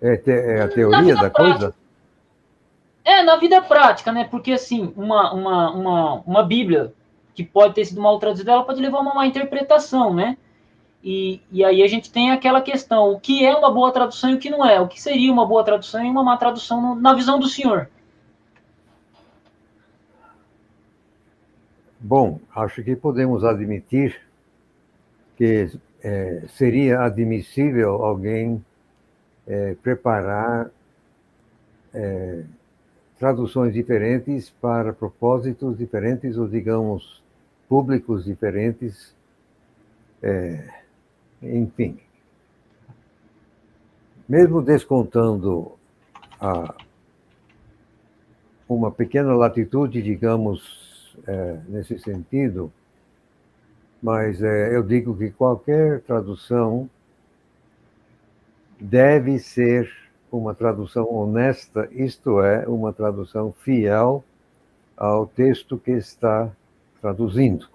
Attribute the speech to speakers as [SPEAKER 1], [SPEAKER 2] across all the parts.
[SPEAKER 1] É a
[SPEAKER 2] Na
[SPEAKER 1] teoria
[SPEAKER 2] vida
[SPEAKER 1] da
[SPEAKER 2] prática.
[SPEAKER 1] coisa?
[SPEAKER 2] Na vida prática, né? Porque, assim, uma Bíblia que pode ter sido mal traduzida, ela pode levar a uma má interpretação, né? E aí a gente tem aquela questão, o que é uma boa tradução e o que não é? O que seria uma boa tradução e uma má tradução na visão do senhor?
[SPEAKER 1] Bom, acho que podemos admitir que seria admissível alguém preparar traduções diferentes para propósitos diferentes, ou, digamos, públicos diferentes, enfim. Mesmo descontando a, uma pequena latitude, digamos, nesse sentido, mas eu digo que qualquer tradução deve ser uma tradução honesta, isto é, uma tradução fiel ao texto que está traduzindo.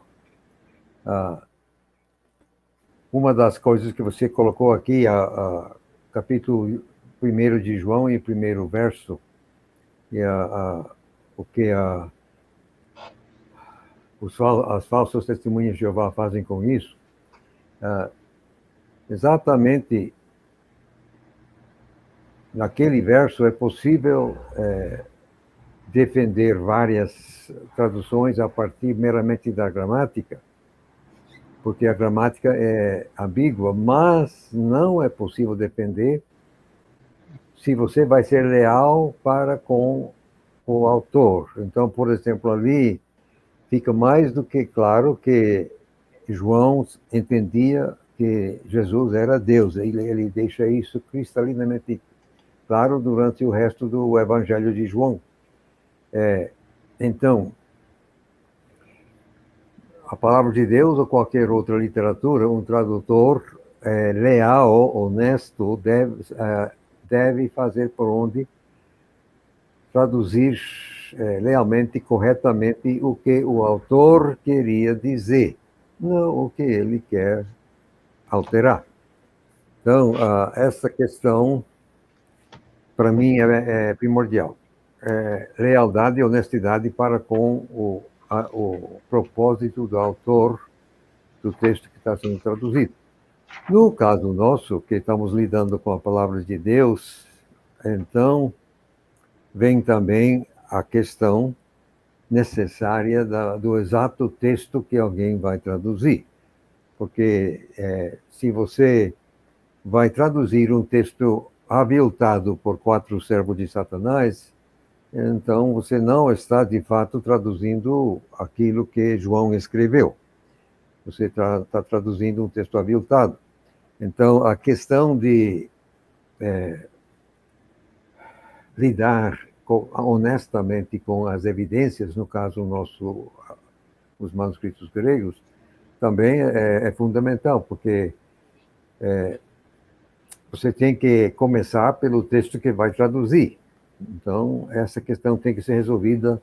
[SPEAKER 1] Uma das coisas que você colocou aqui, capítulo 1 de João, em primeiro verso, e o que as falsas testemunhas de Jeová fazem com isso, exatamente naquele verso é possível defender várias traduções a partir meramente da gramática, porque a gramática é ambígua, mas não é possível defender se você vai ser leal para com o autor. Então, por exemplo, ali fica mais do que claro que João entendia que Jesus era Deus. Ele deixa isso cristalinamente claro durante o resto do Evangelho de João. Então, a palavra de Deus ou qualquer outra literatura, um tradutor leal, honesto, deve fazer por onde traduzir lealmente, corretamente o que o autor queria dizer, não o que ele quer alterar. Então, essa questão, para mim, é primordial. Lealdade e honestidade para com o propósito do autor do texto que está sendo traduzido. No caso nosso, que estamos lidando com a palavra de Deus, então vem também a questão necessária do exato texto que alguém vai traduzir. Porque se você vai traduzir um texto aviltado por 4 servos de Satanás, então você não está, de fato, traduzindo aquilo que João escreveu. Você está traduzindo um texto aviltado. Então, a questão de lidar honestamente com as evidências, no caso os manuscritos gregos, também é fundamental, porque você tem que começar pelo texto que vai traduzir. Então, essa questão tem que ser resolvida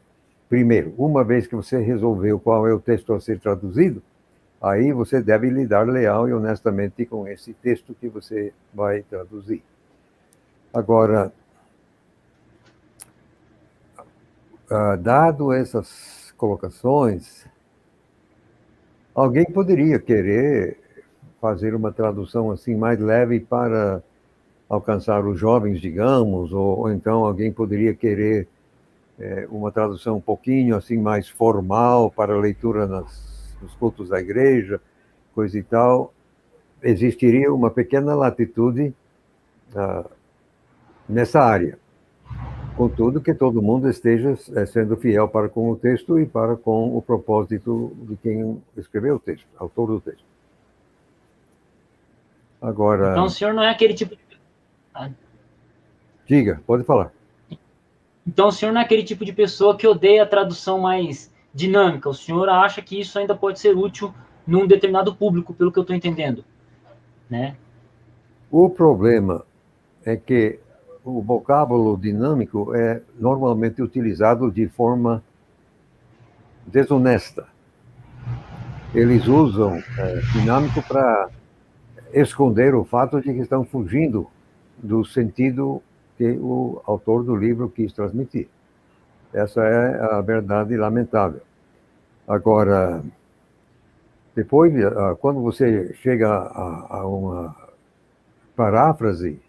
[SPEAKER 1] primeiro. Uma vez que você resolveu qual é o texto a ser traduzido, aí você deve lidar leal e honestamente com esse texto que você vai traduzir. Agora, dado essas colocações, alguém poderia querer fazer uma tradução assim mais leve para alcançar os jovens, digamos, ou então alguém poderia querer uma tradução um pouquinho assim mais formal para leitura nos cultos da igreja, coisa e tal. Existiria uma pequena latitude nessa área. Contudo, que todo mundo esteja sendo fiel para com o texto e para com o propósito de quem escreveu o texto, autor do texto.
[SPEAKER 2] Então o
[SPEAKER 1] Agora,
[SPEAKER 2] senhor não é aquele tipo de...
[SPEAKER 1] diga, pode falar.
[SPEAKER 2] Então o senhor não é aquele tipo de pessoa que odeia a tradução mais dinâmica. O senhor acha que isso ainda pode ser útil num determinado público, pelo que eu estou entendendo, né?
[SPEAKER 1] O problema é que o vocábulo dinâmico é normalmente utilizado de forma desonesta. Eles usam dinâmico para esconder o fato de que estão fugindo do sentido que o autor do livro quis transmitir. Essa é a verdade lamentável. Agora, depois, quando você chega a uma paráfrase,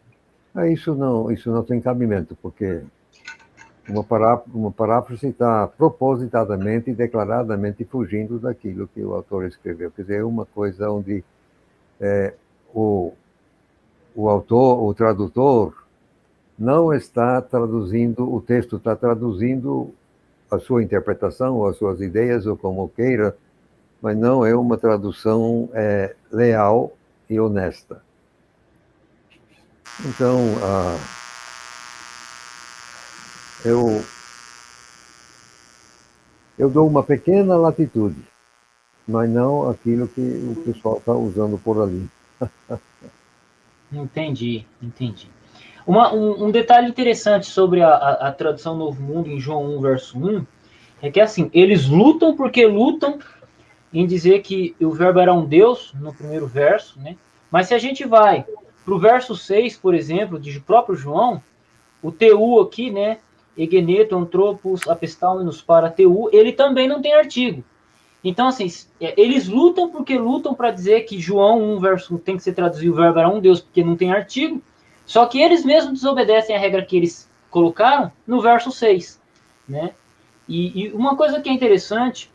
[SPEAKER 1] isso não tem cabimento, porque uma paráfrase está propositadamente e declaradamente fugindo daquilo que o autor escreveu. Quer dizer, é uma coisa onde o autor, o tradutor, não está traduzindo o texto, está traduzindo a sua interpretação, ou as suas ideias, ou como queira, mas não é uma tradução leal e honesta. Então, eu dou uma pequena latitude, mas não aquilo que o pessoal está usando por ali.
[SPEAKER 2] Entendi. Um detalhe interessante sobre a tradução Novo Mundo em João 1, verso 1, é que assim, eles lutam porque lutam em dizer que o verbo era um Deus, no primeiro verso, né? Mas se a gente vai para o verso 6, por exemplo, de próprio João, o teu aqui, né? Egeneto, antropos, apestaumenos, para teu, ele também não tem artigo. Então, assim, eles lutam porque lutam para dizer que João 1, verso 1 tem que ser traduzido o verbo era um Deus, porque não tem artigo. Só que eles mesmos desobedecem a regra que eles colocaram no verso 6. Né? E uma coisa que é interessante,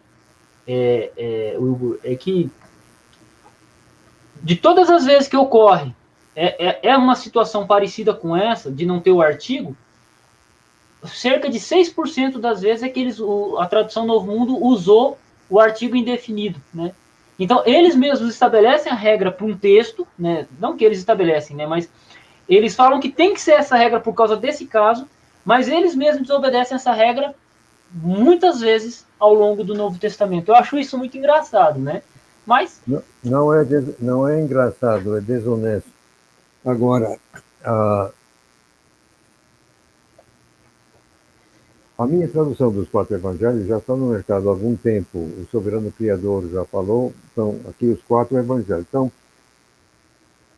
[SPEAKER 2] Hugo, é que de todas as vezes que ocorre uma situação parecida com essa, de não ter o artigo, cerca de 6% das vezes é que a tradução Novo Mundo usou o artigo indefinido, né? Então, eles mesmos estabelecem a regra para um texto, né? Não que eles estabelecem, né? Mas eles falam que tem que ser essa regra por causa desse caso, mas eles mesmos desobedecem essa regra muitas vezes ao longo do Novo Testamento. Eu acho isso muito engraçado, né? Mas...
[SPEAKER 1] Não é engraçado, é desonesto. Agora, a minha tradução dos 4 evangelhos já está no mercado há algum tempo. O Soberano Criador já falou. Então, aqui os 4 evangelhos. Então,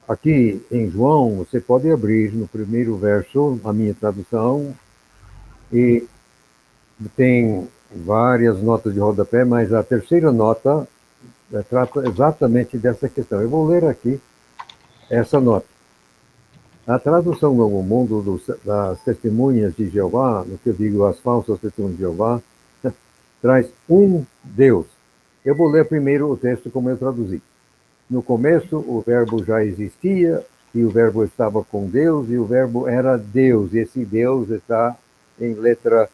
[SPEAKER 1] aqui em João, você pode abrir no primeiro verso a minha tradução e tem várias notas de rodapé, mas a terceira nota trata exatamente dessa questão. Eu vou ler aqui essa nota. A tradução Novo Mundo das Testemunhas de Jeová, no que eu digo as falsas testemunhas de Jeová, traz um Deus. Eu vou ler primeiro o texto como eu traduzi. No começo, o verbo já existia, e o verbo estava com Deus, e o verbo era Deus. E esse Deus está em letra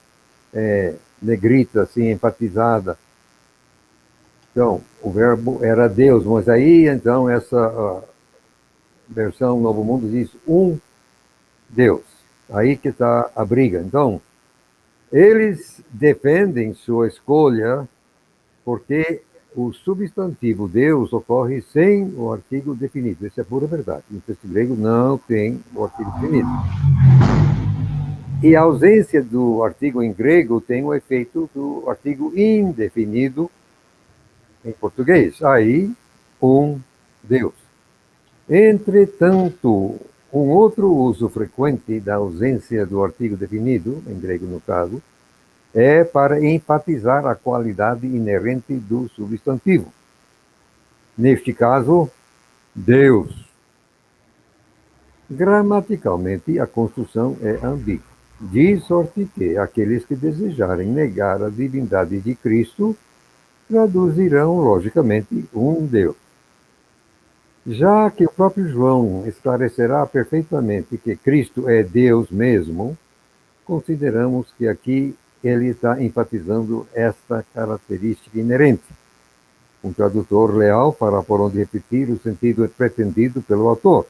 [SPEAKER 1] negrita, assim, enfatizada. Então, o verbo era Deus, mas aí, então, essa versão Novo Mundo diz um Deus. Aí que está a briga. Então, eles defendem sua escolha porque o substantivo Deus ocorre sem o artigo definido. Isso é pura verdade. No texto grego não tem o artigo definido. E a ausência do artigo em grego tem o efeito do artigo indefinido em português. Aí, um Deus. Entretanto, um outro uso frequente da ausência do artigo definido, em grego no caso, é para enfatizar a qualidade inerente do substantivo. Neste caso, Deus. Gramaticalmente, a construção é ambígua. De sorte que aqueles que desejarem negar a divindade de Cristo traduzirão, logicamente, um Deus. Já que o próprio João esclarecerá perfeitamente que Cristo é Deus mesmo, consideramos que aqui ele está enfatizando esta característica inerente. Um tradutor leal fará por onde repetir o sentido pretendido pelo autor.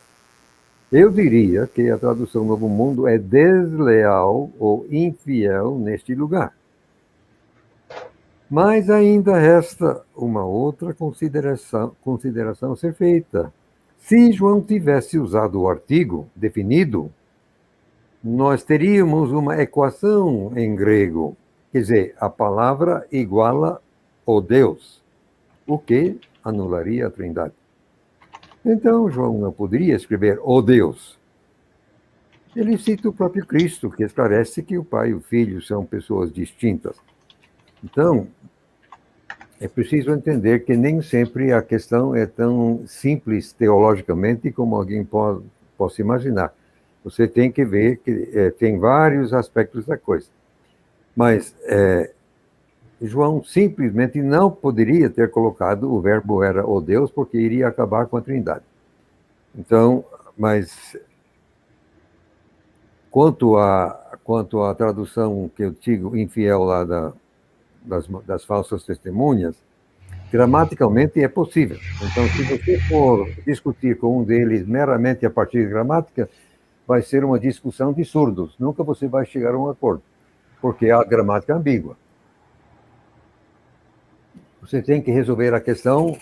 [SPEAKER 1] Eu diria que a tradução Novo Mundo é desleal ou infiel neste lugar. Mas ainda resta uma outra consideração a ser feita. Se João tivesse usado o artigo definido, nós teríamos uma equação em grego. Quer dizer, a palavra iguala o Deus, o que anularia a Trindade. Então, João não poderia escrever o Deus. Ele cita o próprio Cristo, que esclarece que o Pai e o Filho são pessoas distintas. Então, é preciso entender que nem sempre a questão é tão simples teologicamente como alguém possa imaginar. Você tem que ver que tem vários aspectos da coisa. Mas João simplesmente não poderia ter colocado o verbo era o Deus, porque iria acabar com a Trindade. Então, mas quanto à tradução que eu digo infiel lá das falsas testemunhas, gramaticalmente é possível. Então, se você for discutir com um deles meramente a partir de gramática, vai ser uma discussão de surdos. Nunca você vai chegar a um acordo, porque a gramática é ambígua. Você tem que resolver a questão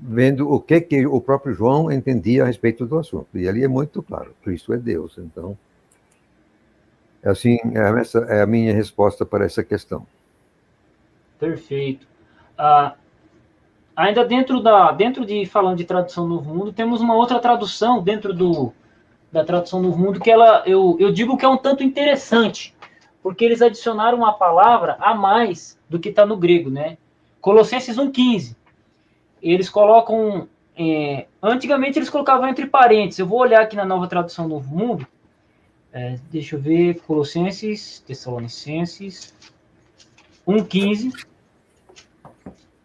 [SPEAKER 1] vendo o que o próprio João entendia a respeito do assunto. E ali é muito claro, Cristo é Deus. Então, assim, essa é a minha resposta para essa questão.
[SPEAKER 2] Perfeito. Ainda dentro de falando de tradução Novo Mundo, temos uma outra tradução dentro da tradução Novo Mundo que eu digo que é um tanto interessante, porque eles adicionaram uma palavra a mais do que está no grego, né? Colossenses 1,15. Eles colocam. Antigamente eles colocavam entre parênteses. Eu vou olhar aqui na nova tradução Novo Mundo. Deixa eu ver. Colossenses, Tessalonicenses 1,15.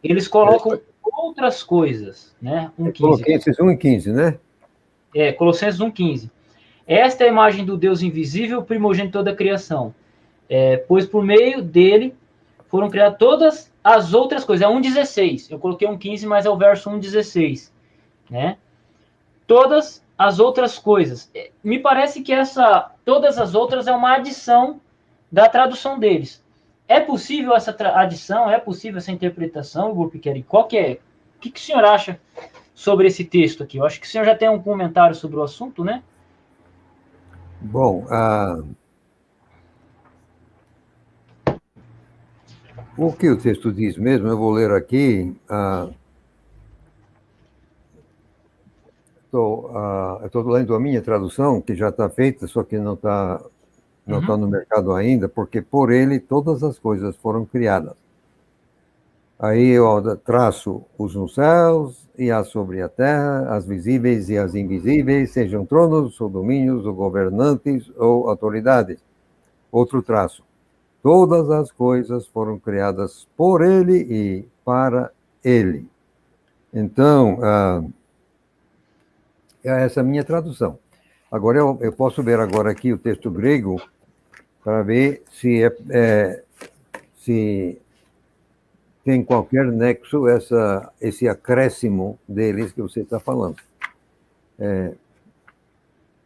[SPEAKER 2] Eles colocam outras coisas, né? 1,15.
[SPEAKER 1] Colossenses 1,15, né?
[SPEAKER 2] Colossenses 1,15. Esta é a imagem do Deus invisível, primogênito da criação. Pois por meio dele foram criadas todas as outras coisas. É 1,16. Eu coloquei 1,15, mas é o verso 1,16. Né? Todas as outras coisas. Me parece que todas as outras é uma adição da tradução deles. É possível essa adição? É possível essa interpretação, Igor Piqueri? O que o senhor acha sobre esse texto aqui? Eu acho que o senhor já tem um comentário sobre o assunto, né?
[SPEAKER 1] Bom, o que o texto diz mesmo, eu vou ler aqui. Estou lendo a minha tradução, que já está feita, só que não está no mercado ainda, porque por ele todas as coisas foram criadas. Aí eu traço os nos céus e as sobre a terra, as visíveis e as invisíveis, sejam tronos ou domínios ou governantes ou autoridades. Outro traço. Todas as coisas foram criadas por ele e para ele. Então, essa é a minha tradução. Agora, eu posso ver agora aqui o texto grego para ver se tem qualquer nexo esse acréscimo deles que você está falando.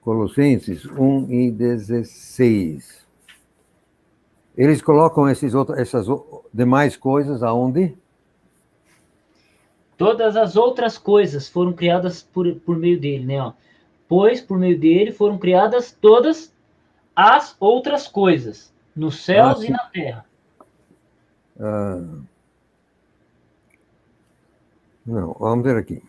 [SPEAKER 1] Colossenses 1:16. Eles colocam essas demais coisas aonde?
[SPEAKER 2] Todas as outras coisas foram criadas por meio dele, né? Ó. Pois por meio dele foram criadas todas as outras coisas, nos céus e na terra.
[SPEAKER 1] Não, vamos ver aqui.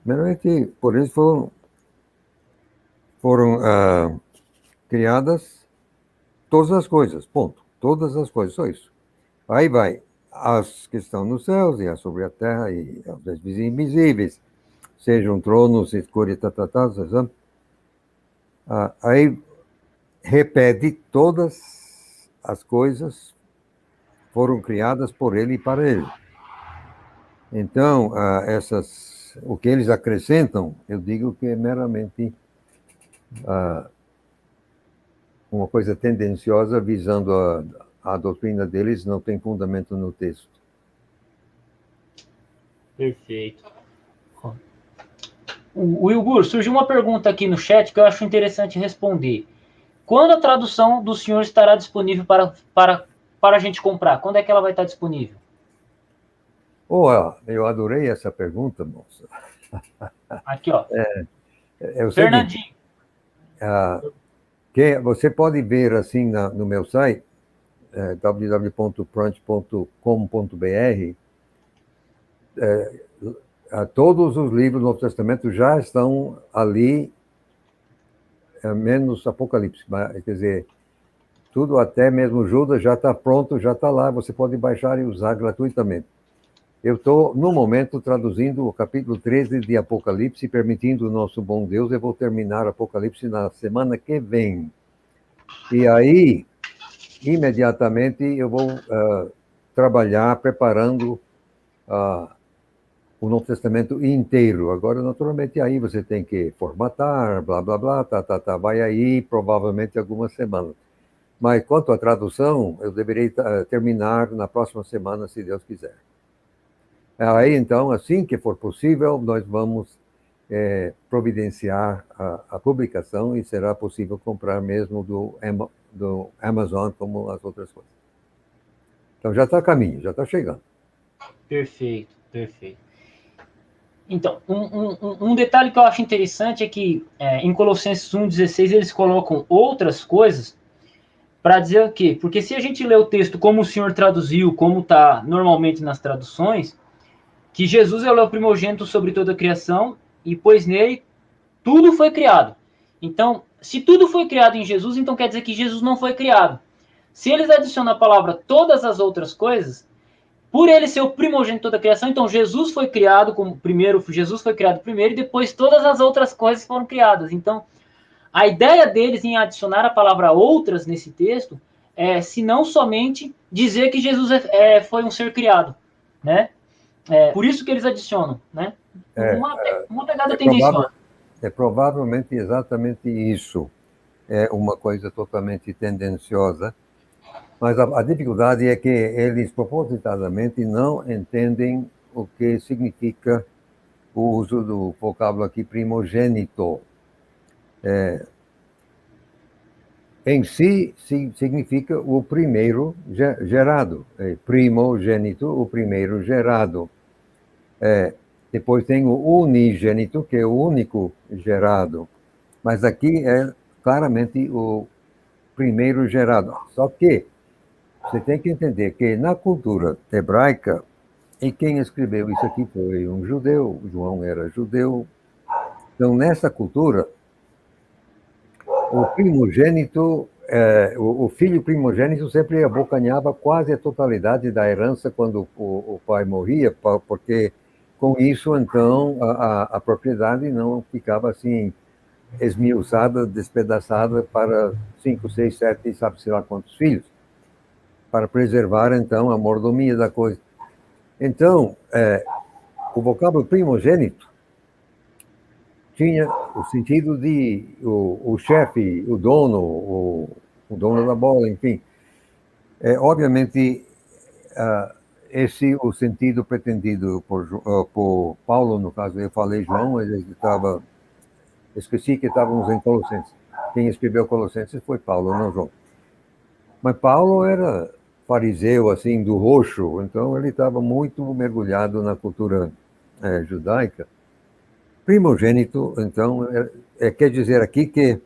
[SPEAKER 1] Primeiramente, por isso foram criadas todas as coisas, ponto. Todas as coisas, só isso. Aí vai as que estão nos céus e as sobre a terra e as invisíveis, sejam tronos, escura e aí repete todas as coisas foram criadas por ele e para ele. Então, o que eles acrescentam, eu digo que é meramente uma coisa tendenciosa visando a doutrina deles, não tem fundamento no texto.
[SPEAKER 2] Perfeito. O Ilgur, surgiu uma pergunta aqui no chat que eu acho interessante responder. Quando a tradução do senhor estará disponível para a gente comprar? Quando é que ela vai estar disponível?
[SPEAKER 1] Eu adorei essa pergunta, moça.
[SPEAKER 2] Aqui, ó.
[SPEAKER 1] O Fernandinho. Que você pode ver assim no meu site, www.prant.com.br, todos os livros do Novo Testamento já estão ali, menos Apocalipse. Quer dizer, tudo, até mesmo Judas, já está pronto, já está lá, você pode baixar e usar gratuitamente. Eu estou, no momento, traduzindo o capítulo 13 de Apocalipse, permitindo o nosso bom Deus, eu vou terminar Apocalipse na semana que vem. E aí, imediatamente, eu vou trabalhar preparando o Novo Testamento inteiro. Agora, naturalmente, aí você tem que formatar, blá, blá, blá, vai aí provavelmente algumas semanas. Mas quanto à tradução, eu deveria terminar na próxima semana, se Deus quiser. Aí, então, assim que for possível, nós vamos providenciar a publicação e será possível comprar mesmo do Amazon, como as outras coisas. Então, já está a caminho, já está chegando.
[SPEAKER 2] Perfeito, perfeito. Então, um detalhe que eu acho interessante é que em Colossenses 1,16 eles colocam outras coisas para dizer o quê? Porque se a gente lê o texto como o Senhor traduziu, como está normalmente nas traduções, que Jesus é o primogênito sobre toda a criação, e pois nele tudo foi criado. Então, se tudo foi criado em Jesus, então quer dizer que Jesus não foi criado. Se eles adicionam a palavra todas as outras coisas, por ele ser o primogênito de toda a criação, então Jesus foi criado como primeiro, Jesus foi criado primeiro, e depois todas as outras coisas foram criadas. Então, a ideia deles em adicionar a palavra outras nesse texto é, se não somente dizer que Jesus foi um ser criado, né? Por isso que eles adicionam, né? Uma pegada tendenciosa.
[SPEAKER 1] Provavelmente exatamente isso. É uma coisa totalmente tendenciosa. Mas a dificuldade é que eles propositadamente não entendem o que significa o uso do vocábulo aqui primogênito. Em si, significa o primeiro gerado. Primogênito, o primeiro gerado. Depois tem o unigênito, que é o único gerado. Mas aqui é claramente o primeiro gerado. Só que você tem que entender que na cultura hebraica, e quem escreveu isso aqui foi um judeu, João era judeu. Então, nessa cultura, o primogênito, o filho primogênito sempre abocanhava quase a totalidade da herança quando o pai morria, porque com isso, então, a propriedade não ficava assim esmiuçada, despedaçada para 5, 6, 7, sabe-se lá quantos filhos, para preservar, então, a mordomia da coisa. Então, o vocábulo primogênito tinha o sentido de o chefe, o dono, o dono da bola, enfim. Obviamente, o sentido pretendido por Paulo, no caso, eu falei João, mas ele esqueci que estávamos em Colossenses. Quem escreveu Colossenses foi Paulo, não João. Mas Paulo era fariseu, assim, do roxo, então ele estava muito mergulhado na cultura judaica. Primogênito, então, quer dizer aqui que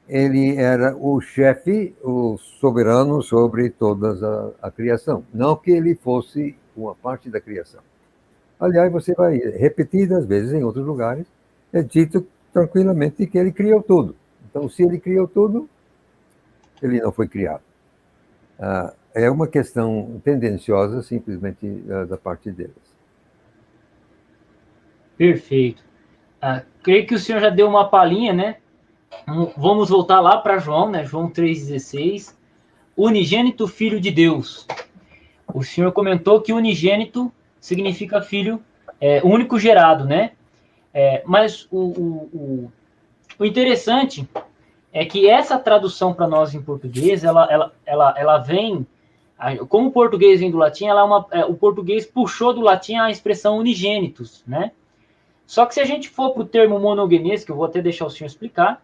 [SPEAKER 1] ele era o chefe, o soberano sobre toda a criação. Não que ele fosse uma parte da criação. Aliás, você vai repetidas vezes em outros lugares, é dito tranquilamente que ele criou tudo. Então, se ele criou tudo, ele não foi criado. É uma questão tendenciosa, simplesmente, da parte deles.
[SPEAKER 2] Perfeito. Creio que o senhor já deu uma palhinha, né? Vamos voltar lá para João, né? João 3,16. Unigênito Filho de Deus. O senhor comentou que unigênito significa filho único gerado, né? Mas o interessante é que essa tradução para nós em português, ela vem, como o português vem do latim, o português puxou do latim a expressão unigênitos, né? Só que se a gente for para o termo monogenês, que eu vou até deixar o senhor explicar,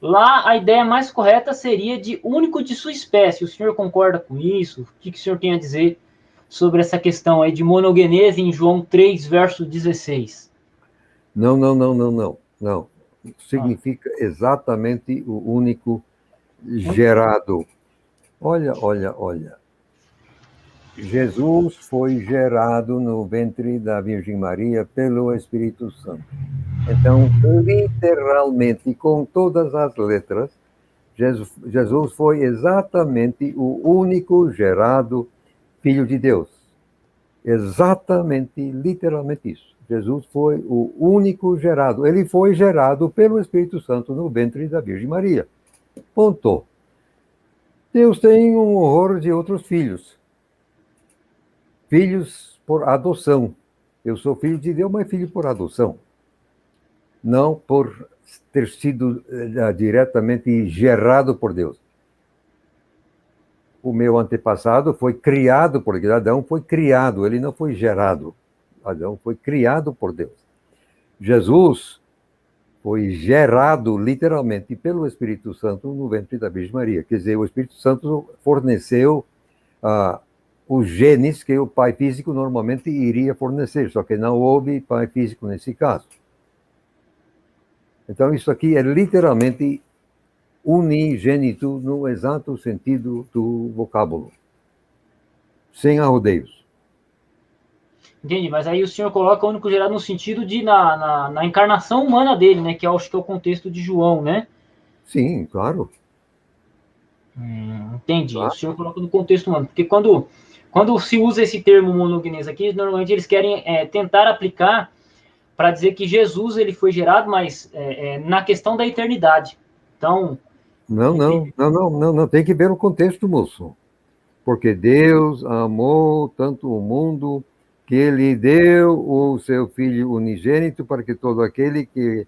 [SPEAKER 2] lá a ideia mais correta seria de único de sua espécie. O senhor concorda com isso? O que o senhor tem a dizer sobre essa questão aí de monogenese em João 3, verso 16?
[SPEAKER 1] Não. Significa exatamente o único gerado. Olha. Jesus foi gerado no ventre da Virgem Maria pelo Espírito Santo. Então, literalmente, com todas as letras, Jesus foi exatamente o único gerado Filho de Deus. Exatamente, literalmente isso. Jesus foi o único gerado. Ele foi gerado pelo Espírito Santo no ventre da Virgem Maria. Ponto. Deus tem um horror de outros filhos. Filhos por adoção. Eu sou filho de Deus, mas filho por adoção. Não por ter sido diretamente gerado por Deus. O meu antepassado foi criado por Deus. Adão foi criado, ele não foi gerado. Adão foi criado por Deus. Jesus foi gerado literalmente pelo Espírito Santo no ventre da Virgem Maria. Quer dizer, o Espírito Santo forneceu os genes que o pai físico normalmente iria fornecer, só que não houve pai físico nesse caso. Então, isso aqui é literalmente unigênito no exato sentido do vocábulo, sem arrodeios.
[SPEAKER 2] Entendi, mas aí o senhor coloca o único gerado no sentido de na encarnação humana dele, né? Que eu acho que é o contexto de João, né?
[SPEAKER 1] Sim, claro.
[SPEAKER 2] Entendi.
[SPEAKER 1] Claro.
[SPEAKER 2] O senhor coloca no contexto humano, porque quando se usa esse termo monogenês aqui, normalmente eles querem tentar aplicar para dizer que Jesus ele foi gerado, mas na questão da eternidade. Então,
[SPEAKER 1] Não, tem que ver o contexto, moço. Porque Deus amou tanto o mundo que ele deu o seu Filho unigênito para que todo aquele que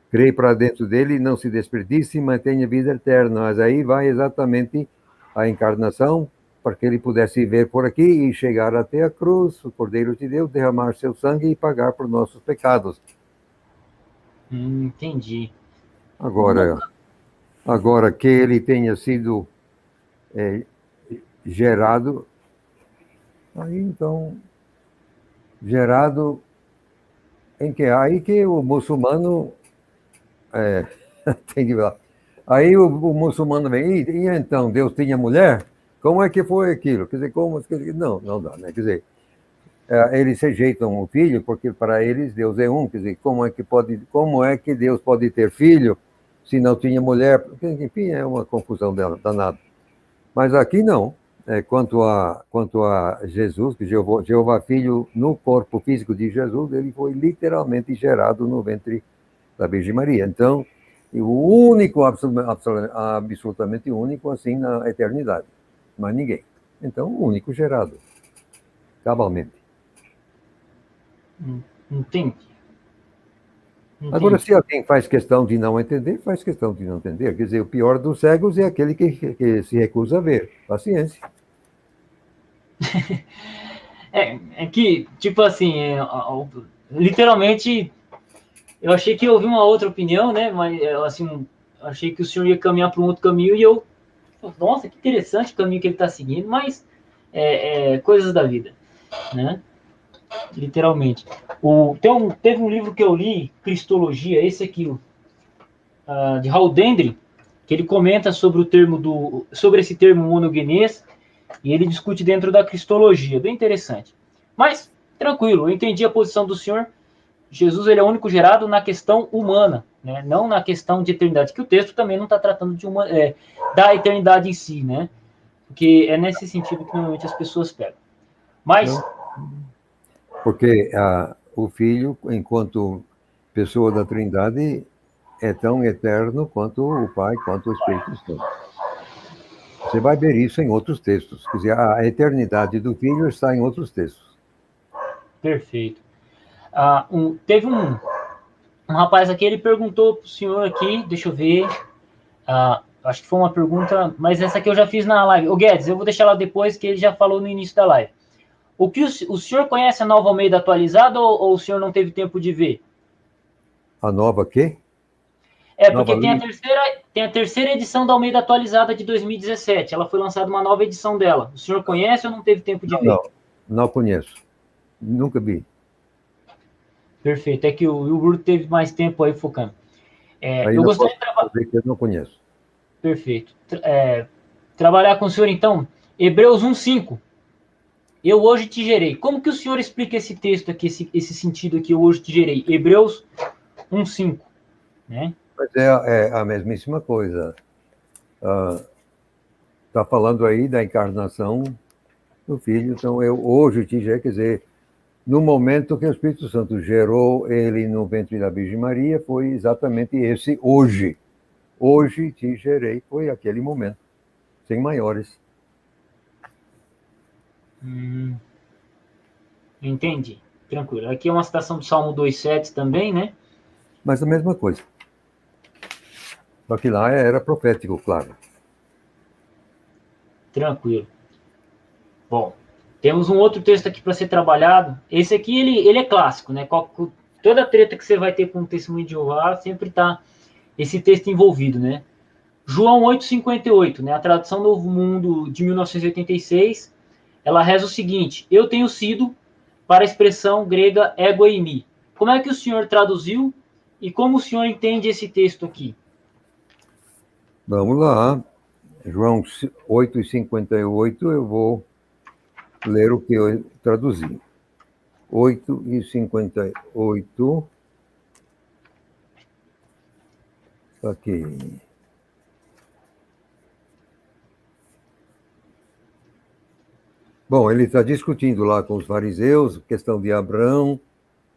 [SPEAKER 1] crê para dentro dele não se desperdice e mantenha vida eterna. Mas aí vai exatamente a encarnação, para que ele pudesse ver por aqui e chegar até a cruz, o Cordeiro de Deus, derramar seu sangue e pagar por nossos pecados.
[SPEAKER 2] Entendi.
[SPEAKER 1] Agora que ele tenha sido gerado, aí então, gerado em que? Aí que o muçulmano tem que ver. Aí o muçulmano vem, e então, Deus tinha mulher? Como é que foi aquilo? Quer dizer, como? Não dá, né? Quer dizer, eles rejeitam o filho porque para eles Deus é um. Quer dizer, como é que Deus pode ter filho se não tinha mulher? Enfim, é uma confusão danada. Mas aqui não. Quanto a Jesus, que Jeová Filho, no corpo físico de Jesus, ele foi literalmente gerado no ventre da Virgem Maria. Então, o único, absolutamente único, assim, na eternidade. Mas ninguém. Então, o único gerado. Cabalmente.
[SPEAKER 2] Entendi.
[SPEAKER 1] Agora, se alguém faz questão de não entender, faz questão de não entender. Quer dizer, o pior dos cegos é aquele que se recusa a ver. Paciência.
[SPEAKER 2] É que, tipo assim, literalmente, eu achei que eu ouvi uma outra opinião, né? Mas, assim, achei que o senhor ia caminhar para um outro caminho e eu, nossa, que interessante o caminho que ele está seguindo, mas coisas da vida, né? Literalmente. Teve um livro que eu li, Cristologia, esse aqui, de Haldane, que ele comenta sobre esse termo monogenês, e ele discute dentro da cristologia, bem interessante. Mas, tranquilo, eu entendi a posição do senhor. Jesus ele é o único gerado na questão humana, né? Não na questão de eternidade, que o texto também não está tratando da eternidade em si, né? Porque é nesse sentido que normalmente as pessoas pegam. Mas...
[SPEAKER 1] Não. Porque o Filho, enquanto pessoa da Trindade, é tão eterno quanto o Pai, quanto o Espírito Santo. Você vai ver isso em outros textos. Quer dizer, a eternidade do Filho está em outros textos.
[SPEAKER 2] Perfeito. Teve um rapaz aqui, ele perguntou para o senhor aqui, deixa eu ver, acho que foi uma pergunta, mas essa aqui eu já fiz na live. O Guedes, eu vou deixar lá depois, que ele já falou no início da live. O senhor conhece a Nova Almeida atualizada ou o senhor não teve tempo de ver?
[SPEAKER 1] A nova quê?
[SPEAKER 2] Porque tem a terceira edição da Almeida atualizada de 2017. Ela foi lançada uma nova edição dela. O senhor conhece ou não teve tempo de ver?
[SPEAKER 1] Não conheço. Nunca vi.
[SPEAKER 2] Perfeito. É que o Bruto teve mais tempo aí focando. Eu gostaria de trabalhar.
[SPEAKER 1] Eu não conheço.
[SPEAKER 2] Perfeito. Trabalhar com o senhor, então, Hebreus 1:5. eu hoje te gerei. Como que o senhor explica esse texto aqui, esse sentido aqui, eu hoje te gerei? Hebreus 1:5, né?
[SPEAKER 1] Mas é a mesmíssima coisa. Está falando aí da encarnação do Filho, então eu hoje te gerei, quer dizer, no momento que o Espírito Santo gerou ele no ventre da Virgem Maria, foi exatamente esse hoje. Hoje te gerei, foi aquele momento, sem maiores.
[SPEAKER 2] Entendi. Tranquilo. Aqui é uma citação do Salmo 2:7 também, né?
[SPEAKER 1] Mas a mesma coisa. Só que lá era profético, claro.
[SPEAKER 2] Tranquilo. Bom, temos um outro texto aqui para ser trabalhado. Esse aqui, ele é clássico, né? Toda treta que você vai ter com o testemunho de Jeová, sempre está esse texto envolvido, né? João 8:58, né? A tradução Novo Mundo de 1986, ela reza o seguinte: eu tenho sido, para a expressão grega ego eimi. Como é que o senhor traduziu e como o senhor entende esse texto aqui?
[SPEAKER 1] Vamos lá. João 8:58, eu vou ler o que eu traduzi. 8:58. Aqui. Bom, ele está discutindo lá com os fariseus, questão de Abraão.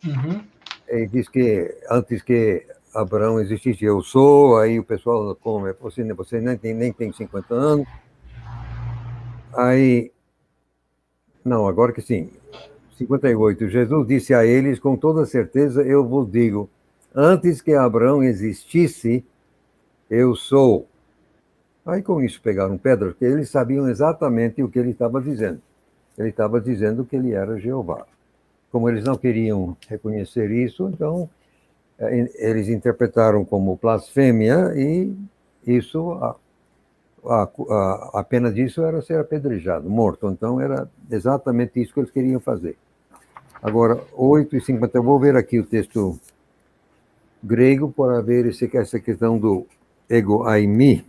[SPEAKER 2] Uhum.
[SPEAKER 1] Ele diz que antes que Abraão existisse, eu sou. Aí o pessoal, como você nem tem 50 anos. Aí, não, agora que sim. 58. Jesus disse a eles, com toda certeza, eu vos digo, antes que Abraão existisse, eu sou. Aí com isso pegaram pedra, porque eles sabiam exatamente o que ele estava dizendo. Ele estava dizendo que ele era Jeová. Como eles não queriam reconhecer isso, então eles interpretaram como blasfêmia e isso, a pena disso era ser apedrejado, morto. Então era exatamente isso que eles queriam fazer. Agora, 8:50, eu vou ver aqui o texto grego para ver essa questão do ego aimi.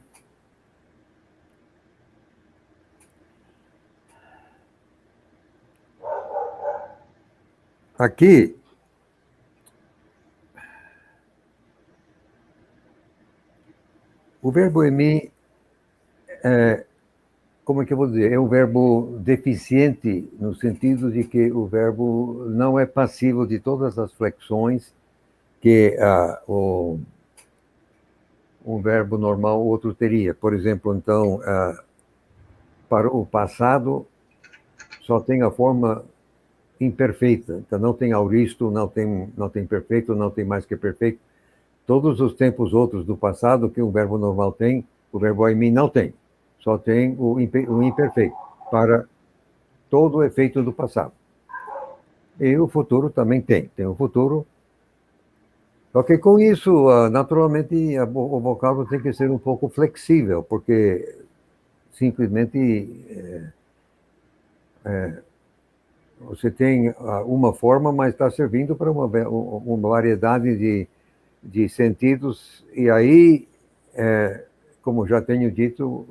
[SPEAKER 1] Aqui, o verbo emi, como é que eu vou dizer? É um verbo deficiente no sentido de que o verbo não é passivo de todas as flexões que um verbo normal outro teria. Por exemplo, então, para o passado só tem a forma imperfeita. Então, não tem auristo, não tem perfeito, não tem mais que perfeito. Todos os tempos outros do passado que o verbo normal tem, o verbo aimi não tem. Só tem o imperfeito para todo o efeito do passado. E o futuro também tem o futuro. Só que com isso, naturalmente, o vocábulo tem que ser um pouco flexível, porque simplesmente você tem uma forma, mas está servindo para uma variedade de sentidos. E aí, como já tenho dito,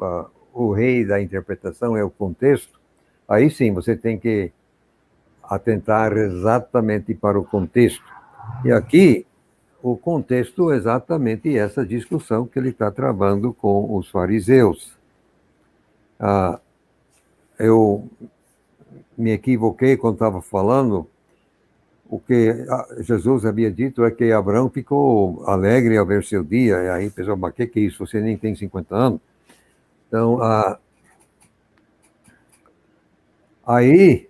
[SPEAKER 1] o rei da interpretação é o contexto. Aí sim, você tem que atentar exatamente para o contexto. E aqui, o contexto é exatamente essa discussão que ele está travando com os fariseus. Eu me equivoquei quando estava falando. O que Jesus havia dito é que Abraão ficou alegre ao ver seu dia. E aí, pessoal, mas o que é isso? Você nem tem 50 anos. Então, aí,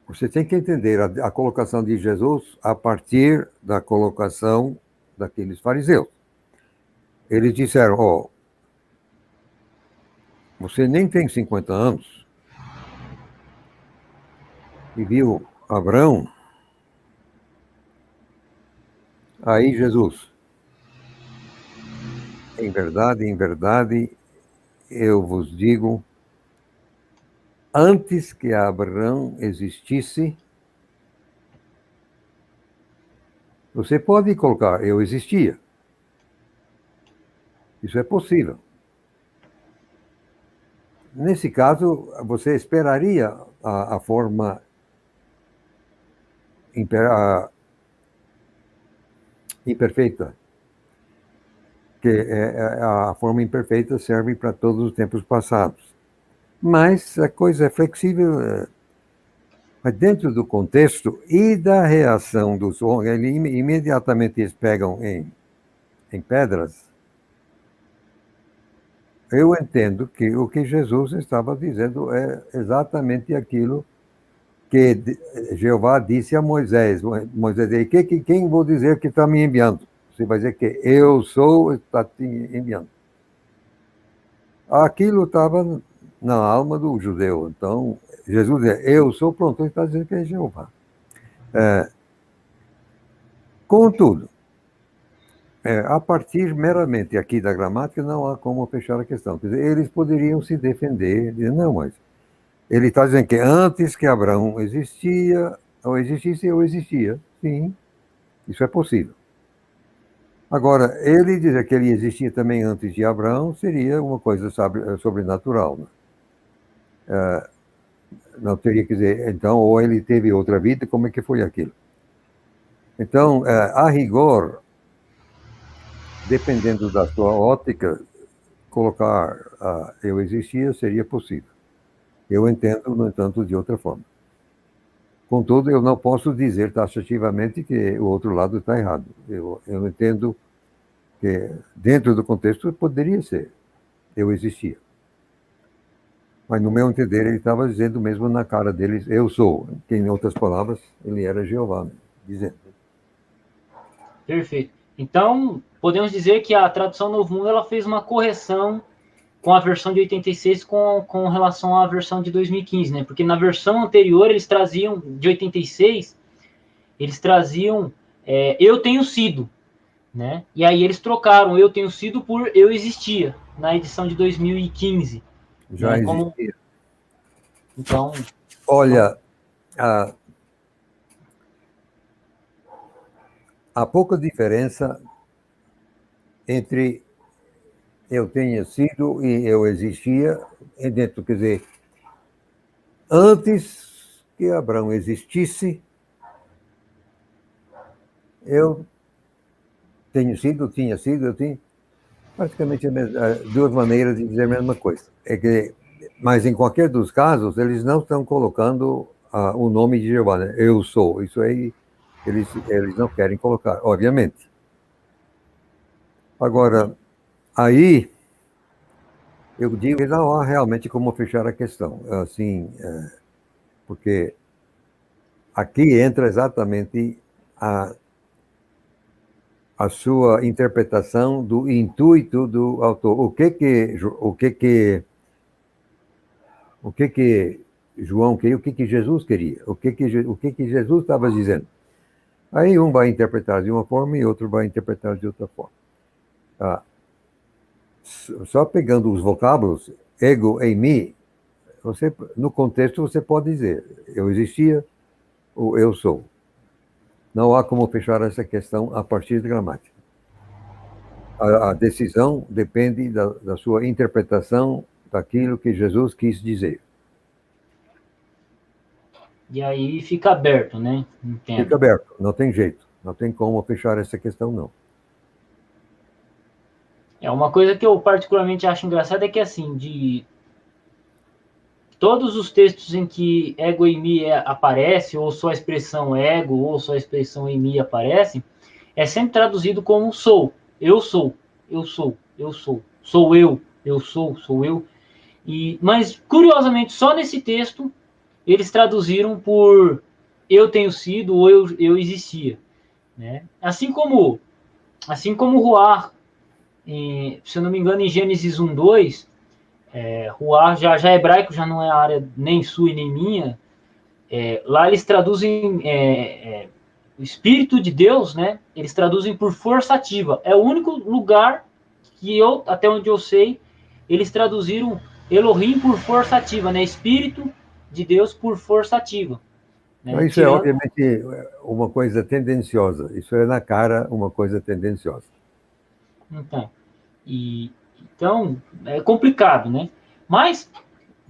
[SPEAKER 1] você tem que entender a colocação de Jesus a partir da colocação daqueles fariseus. Eles disseram, você nem tem 50 anos e viu Abraão. Aí Jesus, em verdade, eu vos digo, antes que Abraão existisse, você pode colocar, eu existia. Isso é possível. nesse caso, você esperaria a forma imperfeita, que a forma imperfeita serve para todos os tempos passados. Mas a coisa é flexível, mas dentro do contexto e da reação dos homens, imediatamente eles pegam em pedras. Eu entendo que o que Jesus estava dizendo é exatamente aquilo que Jeová disse a Moisés. Moisés disse, quem vou dizer que está me enviando? Você vai dizer que eu sou, está te enviando. Aquilo estava na alma do judeu. Então, Jesus diz, eu sou, pronto, ele está dizendo que é Jeová. Contudo, a partir meramente aqui da gramática, não há como fechar a questão. Quer dizer, eles poderiam se defender, dizer, não, mas ele está dizendo que antes que Abraão existia, ou existisse, eu existia. Sim, isso é possível. Agora, ele dizer que ele existia também antes de Abraão seria uma coisa sobrenatural. Né? Não teria que dizer, então, ou ele teve outra vida, como é que foi aquilo? Então, a rigor, dependendo da sua ótica, colocar eu existia seria possível. Eu entendo, no entanto, de outra forma. Contudo, eu não posso dizer taxativamente que o outro lado está errado. Eu entendo que, dentro do contexto, poderia ser. Eu existia. Mas, no meu entender, ele estava dizendo mesmo na cara deles, eu sou. Que, em outras palavras, ele era Jeová, né? Dizendo.
[SPEAKER 2] Perfeito. Então, podemos dizer que a tradução Novo Mundo ela fez uma correção com a versão de 86 com relação à versão de 2015, né? Porque na versão anterior eles traziam, de 86, eles traziam eu tenho sido, né? E aí eles trocaram eu tenho sido por eu existia, na edição de 2015.
[SPEAKER 1] Já
[SPEAKER 2] né?
[SPEAKER 1] existia.
[SPEAKER 2] Então...
[SPEAKER 1] Olha, há pouca diferença entre eu tenha sido e eu existia, dentro, quer dizer, antes que Abraão existisse, eu tenho sido, tinha sido, eu tinha praticamente duas maneiras de dizer a mesma coisa. Mas em qualquer dos casos, eles não estão colocando o nome de Jeová, né? Eu sou. Isso aí eles não querem colocar, obviamente. Agora, aí eu digo que não há realmente como fechar a questão. Assim, porque aqui entra exatamente a sua interpretação do intuito do autor. O que João queria, o que Jesus queria, o que Jesus estava dizendo. Aí um vai interpretar de uma forma e outro vai interpretar de outra forma. Só pegando os vocábulos, ego e mi, no contexto você pode dizer, eu existia ou eu sou. Não há como fechar essa questão a partir da gramática. A decisão depende da sua interpretação daquilo que Jesus quis dizer.
[SPEAKER 2] E aí fica aberto, né?
[SPEAKER 1] Entendo. Fica aberto, não tem jeito. Não tem como fechar essa questão, não.
[SPEAKER 2] Uma coisa que eu particularmente acho engraçada é que, assim, de todos os textos em que ego e mi aparece, ou só a expressão ego, ou só a expressão e mi aparece, é sempre traduzido como sou, eu sou, eu sou, eu sou, sou eu sou eu. Mas, curiosamente, só nesse texto, eles traduziram por eu tenho sido ou eu existia. Né? Assim como Ruar, se eu não me engano, em Gênesis 1:2, Ruar, já hebraico, já não é a área nem sua e nem minha, lá eles traduzem o Espírito de Deus, né? Eles traduzem por força ativa. É o único lugar que até onde eu sei, eles traduziram Elohim por força ativa, né? Espírito de Deus por força ativa. Né?
[SPEAKER 1] Isso é, obviamente, uma coisa tendenciosa. Isso é, na cara, uma coisa tendenciosa.
[SPEAKER 2] Então, é complicado, né? Mas,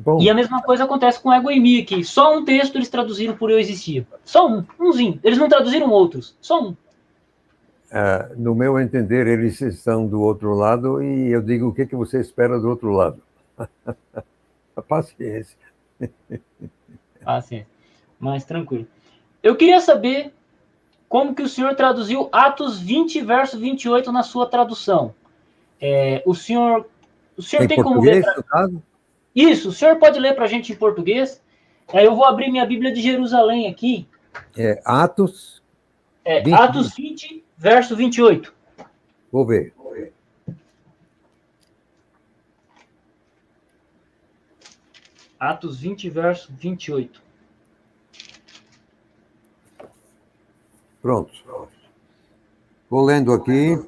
[SPEAKER 1] Bom,
[SPEAKER 2] E a mesma coisa acontece com Ego e Mi, que só um texto eles traduziram por Eu Existia. Só umzinho. Eles não traduziram outros, só um.
[SPEAKER 1] no meu entender, eles estão do outro lado e eu digo o que você espera do outro lado. A paciência.
[SPEAKER 2] Ah, sim. Mais tranquilo. Eu queria saber como que o senhor traduziu Atos 20, verso 28 na sua tradução. O senhor
[SPEAKER 1] Em
[SPEAKER 2] tem como ler
[SPEAKER 1] português,
[SPEAKER 2] pra...
[SPEAKER 1] no caso?
[SPEAKER 2] Isso, o senhor pode ler para a gente em português? Eu vou abrir minha Bíblia de Jerusalém aqui.
[SPEAKER 1] Atos 20.
[SPEAKER 2] Atos 20, verso 28.
[SPEAKER 1] Vou ver.
[SPEAKER 2] Atos 20, verso 28.
[SPEAKER 1] Pronto. Vou lendo aqui.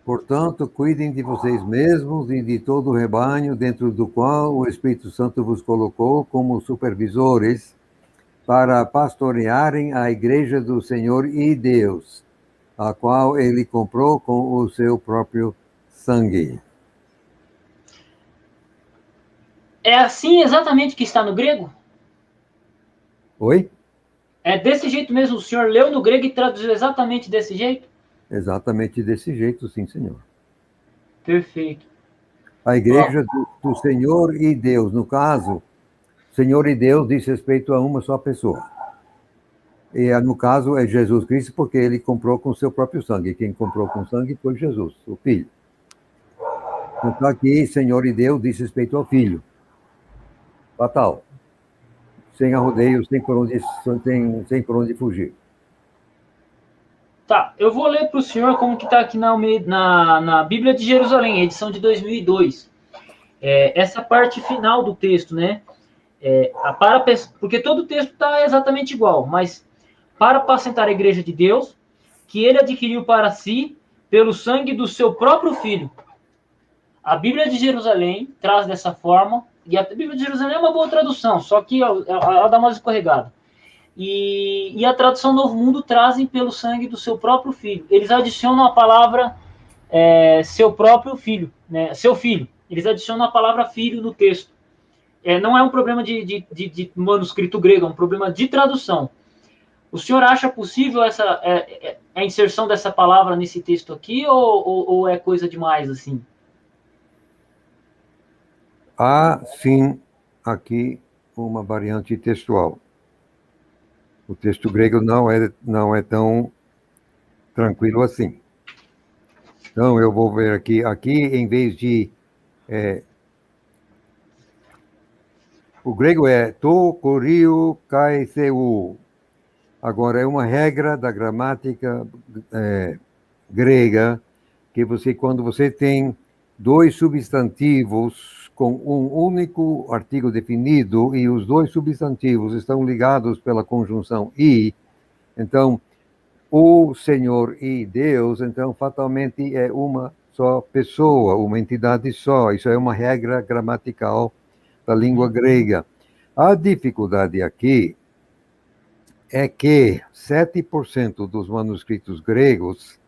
[SPEAKER 1] Portanto, cuidem de vocês mesmos e de todo o rebanho dentro do qual o Espírito Santo vos colocou como supervisores para pastorearem a igreja do Senhor e Deus, a qual ele comprou com o seu próprio sangue.
[SPEAKER 2] É assim exatamente que está no grego?
[SPEAKER 1] Oi?
[SPEAKER 2] É desse jeito mesmo? O senhor leu no grego e traduziu exatamente desse jeito?
[SPEAKER 1] Exatamente desse jeito, sim, senhor.
[SPEAKER 2] Perfeito.
[SPEAKER 1] A
[SPEAKER 2] Ó,
[SPEAKER 1] igreja do Senhor e Deus, no caso, Senhor e Deus diz respeito a uma só pessoa. E no caso é Jesus Cristo, porque ele comprou com o seu próprio sangue. Quem comprou com sangue foi Jesus, o Filho. Então aqui, Senhor e Deus diz respeito ao Filho. Fatal. Sem arrodeio, sem por onde fugir.
[SPEAKER 2] tá, eu vou ler para o senhor como que está aqui na Bíblia de Jerusalém, edição de 2002. Essa parte final do texto, né? Porque todo o texto está exatamente igual, mas para apacentar a igreja de Deus, que ele adquiriu para si pelo sangue do seu próprio filho. A Bíblia de Jerusalém traz dessa forma, e a Bíblia de Jerusalém é uma boa tradução, só que ela dá uma escorregada. E a tradução Novo Mundo trazem pelo sangue do seu próprio filho. Eles adicionam a palavra seu próprio filho, né? Seu filho. Eles adicionam a palavra filho no texto. Não é um problema de manuscrito grego, é um problema de tradução. O senhor acha possível a inserção dessa palavra nesse texto aqui, ou é coisa demais assim?
[SPEAKER 1] Há, sim, aqui uma variante textual. O texto grego não é tão tranquilo assim. Então, eu vou ver aqui. Aqui, em vez de. O grego é to, korio, kai, theu. Agora, é uma regra da gramática grega que quando você tem dois substantivos com um único artigo definido e os dois substantivos estão ligados pela conjunção e, então, o Senhor e Deus, então, fatalmente é uma só pessoa, uma entidade só. Isso é uma regra gramatical da língua grega. A dificuldade aqui é que 7% dos manuscritos gregos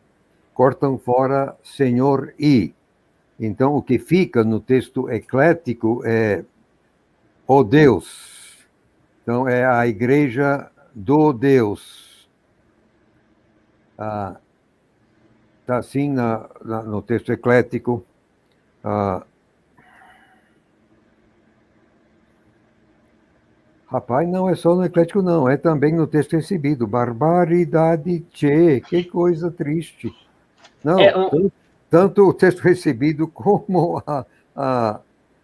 [SPEAKER 1] cortam fora Senhor e. Então, o que fica no texto eclético é o Deus. Então, é a igreja do Deus. Está assim no texto eclético. Rapaz, não é só no eclético, não. É também no texto recebido. Barbaridade, tchê, que coisa triste.
[SPEAKER 2] É,
[SPEAKER 1] Não, tanto o texto recebido como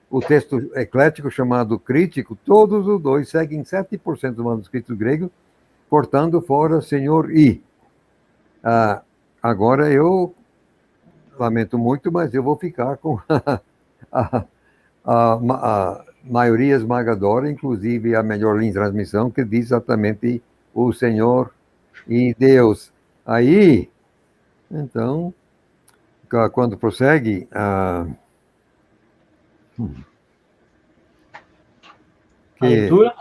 [SPEAKER 1] o texto eclético chamado crítico, todos os dois seguem 7% dos manuscritos gregos, cortando fora Senhor e. Agora eu lamento muito, mas eu vou ficar com a, a maioria esmagadora, inclusive a melhor linha de transmissão, que diz exatamente o Senhor e Deus. Aí, então, quando prossegue,
[SPEAKER 2] a
[SPEAKER 1] que
[SPEAKER 2] leitura.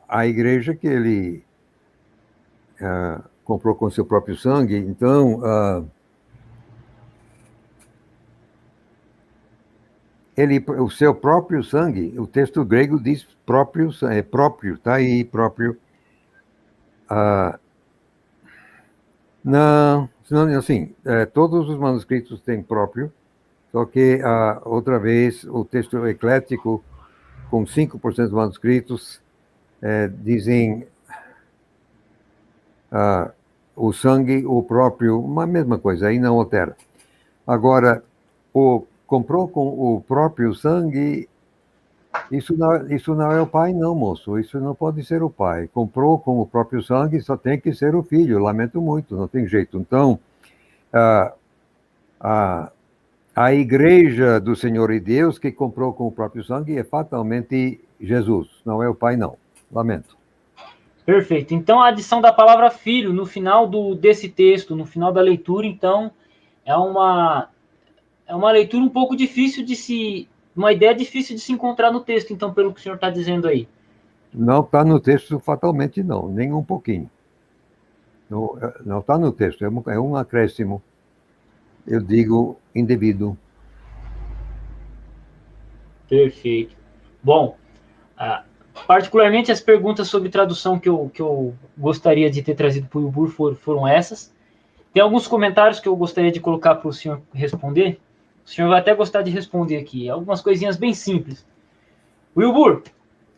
[SPEAKER 1] a igreja que ele comprou com seu próprio sangue, então, o seu próprio sangue, o texto grego diz próprio, é próprio, tá aí, próprio. Ah, não, assim, todos os manuscritos têm próprio, só que, outra vez, o texto eclético, com 5% dos manuscritos, dizem o sangue, o próprio, uma mesma coisa, aí não altera. Agora, comprou com o próprio sangue, isso não é o pai, não, moço. Isso não pode ser o pai. Comprou com o próprio sangue, só tem que ser o filho. Lamento muito, não tem jeito. Então, a, a, a igreja do Senhor e Deus que comprou com o próprio sangue é fatalmente Jesus, não é o pai, não. Lamento.
[SPEAKER 2] Perfeito. Então, a adição da palavra filho no final desse texto, no final da leitura, então, é uma leitura um pouco difícil de se... Uma ideia difícil de se encontrar no texto, então, pelo que o senhor está dizendo aí.
[SPEAKER 1] Não está no texto fatalmente, não, nem um pouquinho. Não está no texto, é um acréscimo. Eu digo indevido.
[SPEAKER 2] Perfeito. Bom, particularmente as perguntas sobre tradução que eu gostaria de ter trazido para o Wilbur foram essas. Tem alguns comentários que eu gostaria de colocar para o senhor responder. O senhor vai até gostar de responder aqui. Algumas coisinhas bem simples. Wilbur,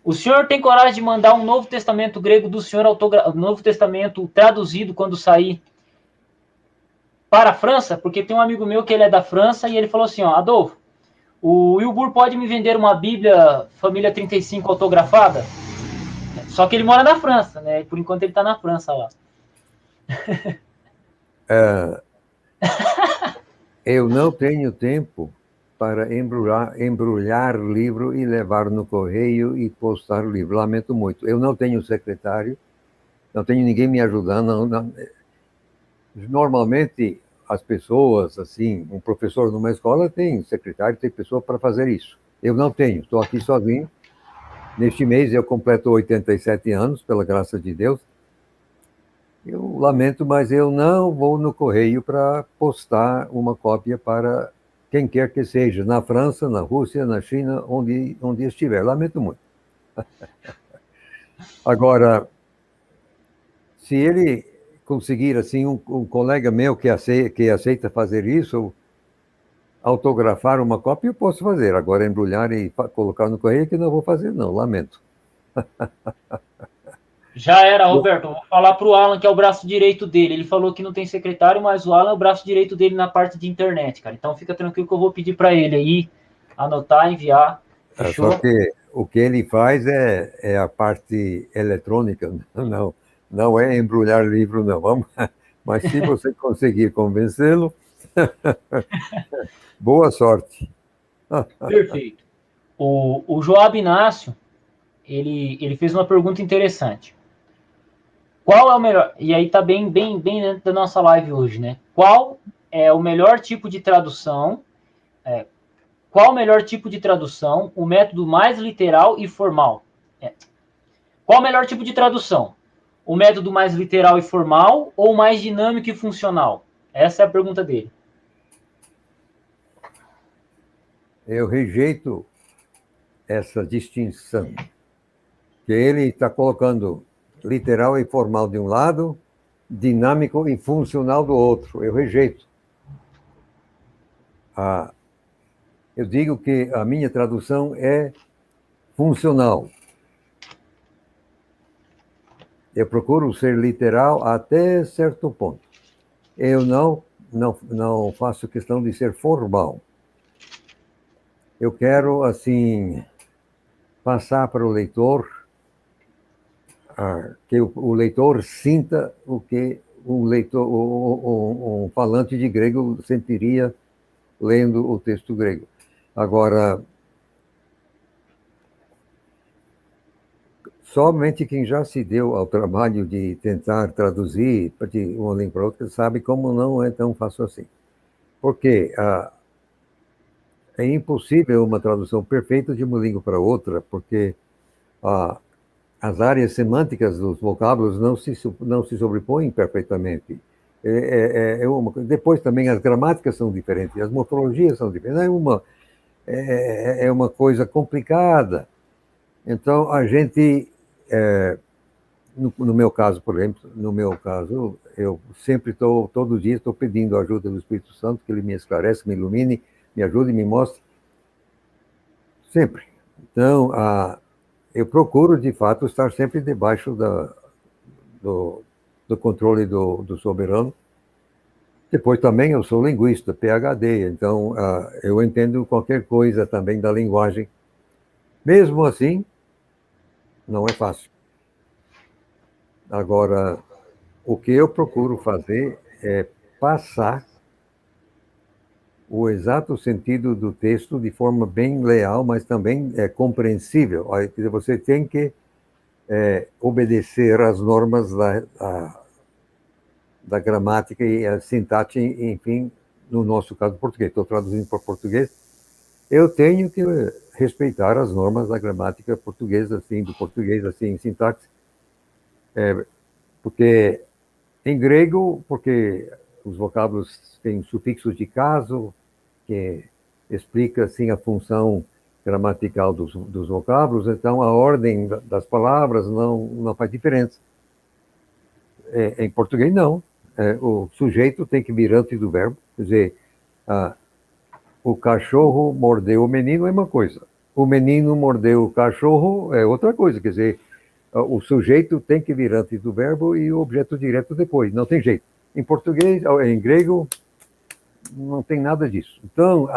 [SPEAKER 2] o senhor tem coragem de mandar um Novo Testamento grego do senhor, Novo Testamento traduzido quando sair para a França? Porque tem um amigo meu que ele é da França e ele falou assim, ó, Adolfo, o Wilbur pode me vender uma Bíblia Família 35 autografada? Só que ele mora na França, né? Por enquanto ele está na França lá.
[SPEAKER 1] Eu não tenho tempo para embrulhar livro e levar no correio e postar o livro. Lamento muito. Eu não tenho secretário, não tenho ninguém me ajudando. Normalmente, as pessoas, assim, um professor numa escola tem secretário, tem pessoa para fazer isso. Eu não tenho, estou aqui sozinho. Neste mês eu completo 87 anos, pela graça de Deus. Eu lamento, mas eu não vou no correio para postar uma cópia para quem quer que seja, na França, na Rússia, na China, onde estiver. Lamento muito. Agora, se ele conseguir, assim, um colega meu que aceita fazer isso, autografar uma cópia, eu posso fazer. Agora, embrulhar e colocar no correio, que não vou fazer, não. Lamento.
[SPEAKER 2] Já era, Roberto. Eu vou falar para o Alan, que é o braço direito dele. Ele falou que não tem secretário, mas o Alan é o braço direito dele na parte de internet, cara. Então fica tranquilo que eu vou pedir para ele aí anotar, enviar. Fechou?
[SPEAKER 1] Só que o que ele faz é a parte eletrônica, não é embrulhar livro, não. Vamos, mas se você conseguir convencê-lo, boa sorte.
[SPEAKER 2] Perfeito. O Joab Inácio, ele fez uma pergunta interessante. Qual é o melhor... E aí tá bem dentro da nossa live hoje, né? Qual é o melhor tipo de tradução? Qual o melhor tipo de tradução? O método mais literal e formal? Qual o melhor tipo de tradução? O método mais literal e formal ou mais dinâmico e funcional? Essa é a pergunta dele.
[SPEAKER 1] Eu rejeito essa distinção, que ele está colocando literal e formal de um lado, dinâmico e funcional do outro. Eu rejeito. Eu digo que a minha tradução é funcional. Eu procuro ser literal até certo ponto. Eu não faço questão de ser formal. Eu quero, assim, passar para o leitor, que o leitor sinta o que um falante de grego sentiria lendo o texto grego. Agora, somente quem já se deu ao trabalho de tentar traduzir de uma língua para outra sabe como não é tão fácil assim. Porque é impossível uma tradução perfeita de uma língua para outra, porque as áreas semânticas dos vocábulos não se sobrepõem perfeitamente. Depois também as gramáticas são diferentes, as morfologias são diferentes. é uma coisa complicada. Então, a gente, no meu caso, por exemplo, eu sempre todo dia estou pedindo a ajuda do Espírito Santo, que ele me esclareça, me ilumine, me ajude, me mostre, sempre. Então, eu procuro, de fato, estar sempre debaixo do controle do soberano. Depois também eu sou linguista, PhD, então eu entendo qualquer coisa também da linguagem. Mesmo assim, não é fácil. Agora, o que eu procuro fazer é passar o exato sentido do texto de forma bem leal, mas também compreensível. Quer dizer, você tem que obedecer às normas da gramática e a sintaxe, enfim, no nosso caso português. Estou traduzindo para português. Eu tenho que respeitar as normas da gramática portuguesa, assim, do português, assim, em sintaxe, porque em grego, porque os vocábulos têm sufixos de caso, que explica, assim, a função gramatical dos vocábulos, então a ordem das palavras não faz diferença. Em português, não. O sujeito tem que vir antes do verbo, quer dizer, o cachorro mordeu o menino é uma coisa, o menino mordeu o cachorro é outra coisa, quer dizer, o sujeito tem que vir antes do verbo e o objeto direto depois, não tem jeito. Em português, em grego, não tem nada disso. Então,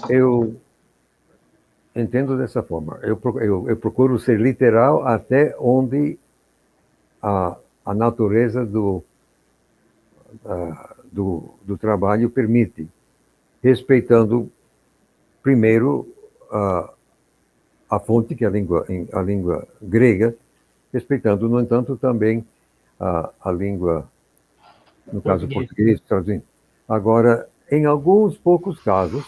[SPEAKER 1] eu entendo dessa forma. Eu procuro ser literal até onde a natureza do trabalho permite, respeitando primeiro a fonte, que é a língua grega, respeitando, no entanto, também a língua, no caso português, traduzindo. Agora, em alguns poucos casos,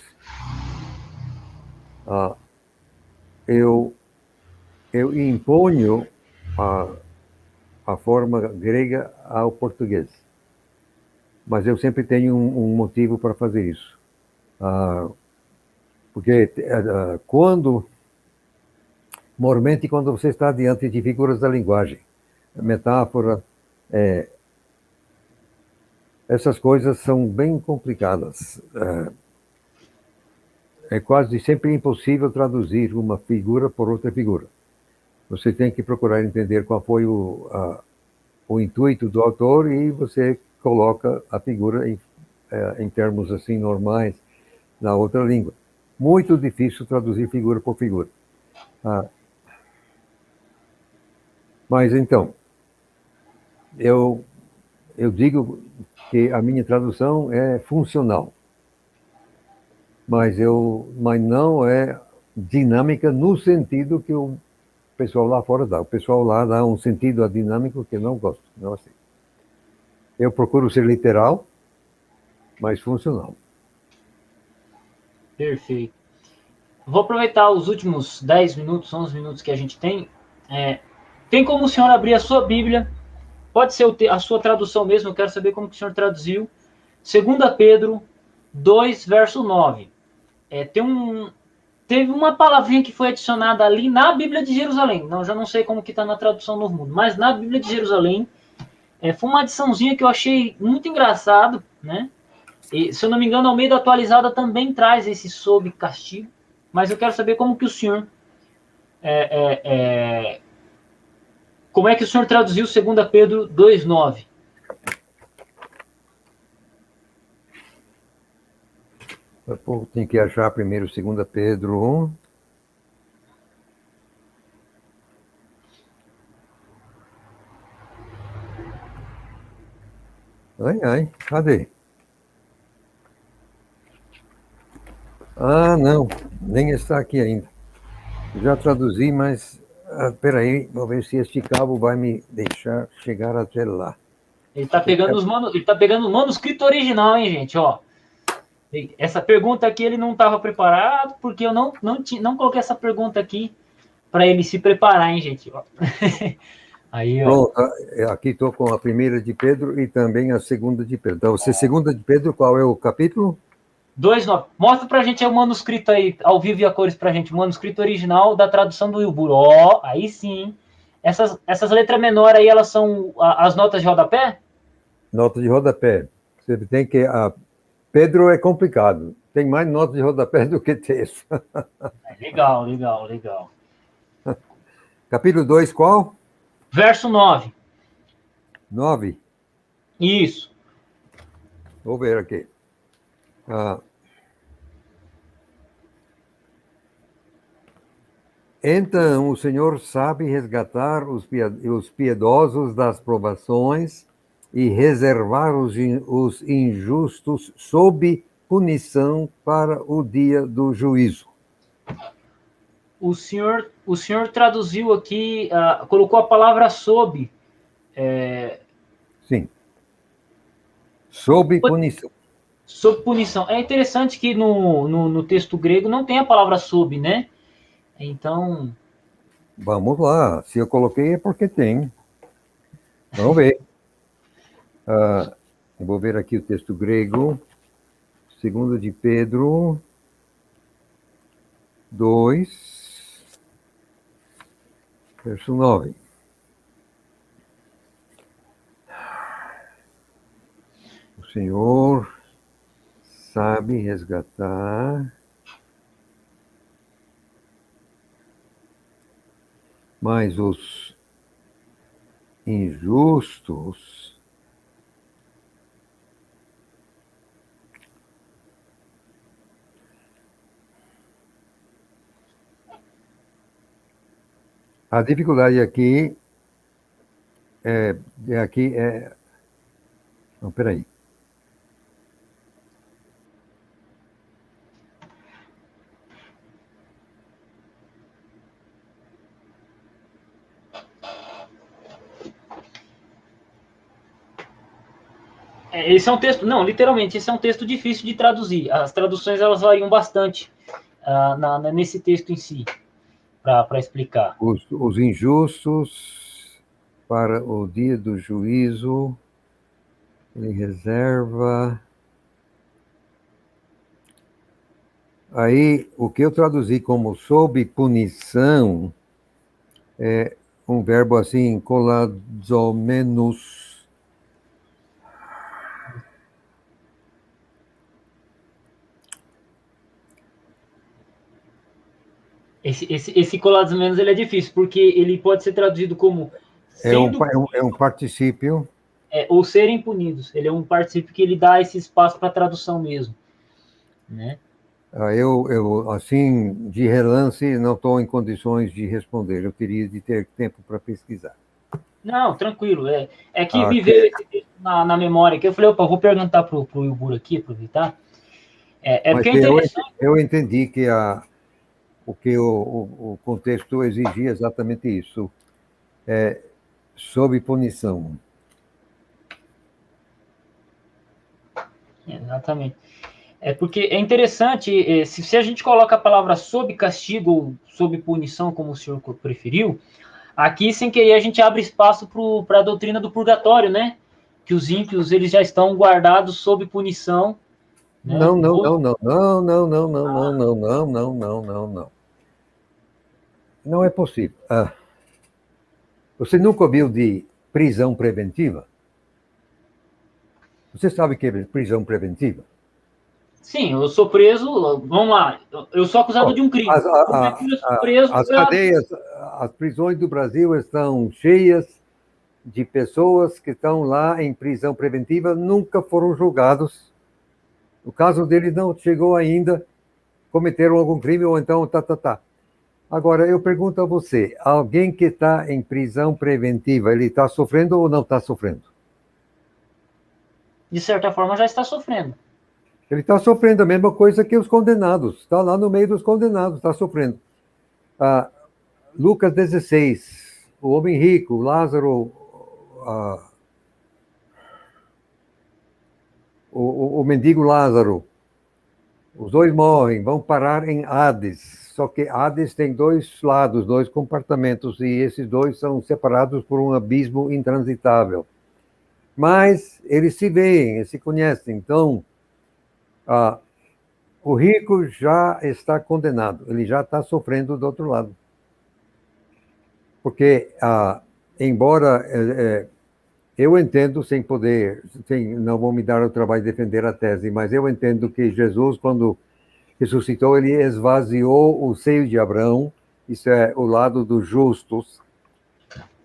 [SPEAKER 1] eu imponho a forma grega ao português. Mas eu sempre tenho um motivo para fazer isso. Porque normalmente quando você está diante de figuras da linguagem, metáfora, essas coisas são bem complicadas. É quase sempre impossível traduzir uma figura por outra figura. Você tem que procurar entender qual foi o intuito do autor e você coloca a figura em termos assim normais na outra língua. Muito difícil traduzir figura por figura. Mas então, eu digo que a minha tradução é funcional, mas não é dinâmica no sentido que o pessoal lá fora dá. O pessoal lá dá um sentido a dinâmico que eu não gosto, não aceito. Eu procuro ser literal, mas funcional.
[SPEAKER 2] Perfeito. Vou aproveitar os últimos 10 minutos, 11 minutos que a gente tem. Tem como o senhor abrir a sua Bíblia? Pode ser a sua tradução mesmo, eu quero saber como que o senhor traduziu. 2 Pedro 2, verso 9. Teve uma palavrinha que foi adicionada ali na Bíblia de Jerusalém. Não, já não sei como que está na tradução Novo Mundo, mas na Bíblia de Jerusalém foi uma adiçãozinha que eu achei muito engraçado, né? E, se eu não me engano, a Almeida Atualizada também traz esse sob castigo, mas eu quero saber como que o senhor como é que o senhor traduziu 2 Pedro 2,9?
[SPEAKER 1] Tem que achar primeiro 2 Pedro 1. Ai, cadê? Não, nem está aqui ainda. Já traduzi, mas espera aí, vou ver se este cabo vai me deixar chegar até lá.
[SPEAKER 2] Ele está pegando o manuscrito original, hein, gente? Ó, essa pergunta aqui ele não estava preparado, porque eu não coloquei essa pergunta aqui para ele se preparar, hein, gente? Ó. Aí, ó.
[SPEAKER 1] Pronto, aqui estou com a primeira de Pedro e também a segunda de Pedro. Então, você, segunda de Pedro, qual é o capítulo?
[SPEAKER 2] 2,9. Mostra pra gente aí o manuscrito aí, ao vivo e a cores pra gente. O manuscrito original da tradução do Wilbur. Ó, aí sim. Essas letras menores aí, elas são as notas de rodapé?
[SPEAKER 1] Nota de rodapé. Você tem que. Pedro é complicado. Tem mais nota de rodapé do que texto.
[SPEAKER 2] Legal, legal, legal.
[SPEAKER 1] Capítulo 2, qual?
[SPEAKER 2] Verso 9.
[SPEAKER 1] 9.
[SPEAKER 2] Isso.
[SPEAKER 1] Vou ver aqui. Ah, então o Senhor sabe resgatar os piedosos das provações e reservar os injustos sob punição para o dia do juízo.
[SPEAKER 2] O senhor traduziu aqui, colocou a palavra sob.
[SPEAKER 1] Sim. Sob punição.
[SPEAKER 2] Sob punição. É interessante que no texto grego não tem a palavra sob, né? Então,
[SPEAKER 1] Vamos lá. Se eu coloquei é porque tem. Vamos ver. Eu vou ver aqui o texto grego. Segundo de Pedro 2, verso 9. O Senhor sabe resgatar, mas os injustos a dificuldade aqui é. Não, peraí.
[SPEAKER 2] esse é um texto, não, literalmente, esse é um texto difícil de traduzir. As traduções elas variam bastante nesse texto em si, para explicar.
[SPEAKER 1] Os injustos para o dia do juízo, ele reserva. Aí, o que eu traduzi como sob punição é um verbo assim, colazomenos.
[SPEAKER 2] Esse colados menos ele é difícil, porque ele pode ser traduzido como
[SPEAKER 1] É um,
[SPEAKER 2] sendo
[SPEAKER 1] é um particípio.
[SPEAKER 2] ou serem punidos. Ele é um particípio que ele dá esse espaço para tradução mesmo, né?
[SPEAKER 1] Eu, assim, de relance, não estou em condições de responder. Eu teria de ter tempo para pesquisar.
[SPEAKER 2] Não, tranquilo. É que
[SPEAKER 1] Ah,
[SPEAKER 2] me veio esse texto na memória que eu falei, opa, vou perguntar pro Ilbur aqui, aproveitar.
[SPEAKER 1] mas
[SPEAKER 2] Porque é interessante.
[SPEAKER 1] eu entendi que o que o contexto exigia exatamente isso. Sob punição.
[SPEAKER 2] Exatamente. É porque é interessante, se a gente coloca a palavra sob castigo ou sob punição, como o senhor preferiu, aqui, sem querer, a gente abre espaço para a doutrina do purgatório, né? Que os ímpios eles já estão guardados sob punição, né?
[SPEAKER 1] Não, não, não, não, não, não, não, não, não, não, não, não, não, não, não. Não é possível. Você nunca ouviu de prisão preventiva? Você sabe o que é prisão preventiva?
[SPEAKER 2] Sim, eu sou preso, vamos lá, eu sou acusado de um crime.
[SPEAKER 1] As,
[SPEAKER 2] Como é que eu sou preso
[SPEAKER 1] as cadeias, as prisões do Brasil estão cheias de pessoas que estão lá em prisão preventiva, nunca foram julgados. O caso deles não chegou ainda, cometeram algum crime ou então tá. Agora, eu pergunto a você, alguém que está em prisão preventiva, ele está sofrendo ou não está sofrendo?
[SPEAKER 2] de certa forma, já está sofrendo.
[SPEAKER 1] Ele está sofrendo a mesma coisa que os condenados, está lá no meio dos condenados, está sofrendo. Lucas 16, o homem rico, Lázaro, o mendigo Lázaro, Os dois morrem, vão parar em Hades. Só que Hades tem dois lados, dois compartimentos, e esses dois são separados por um abismo intransitável. Mas eles se veem, eles se conhecem. Então, o rico já está condenado, ele já está sofrendo do outro lado. Porque, embora eu entendo, não vou me dar o trabalho de defender a tese, mas eu entendo que Jesus, quando ressuscitou, ele esvaziou o seio de Abraão, isso é o lado dos justos,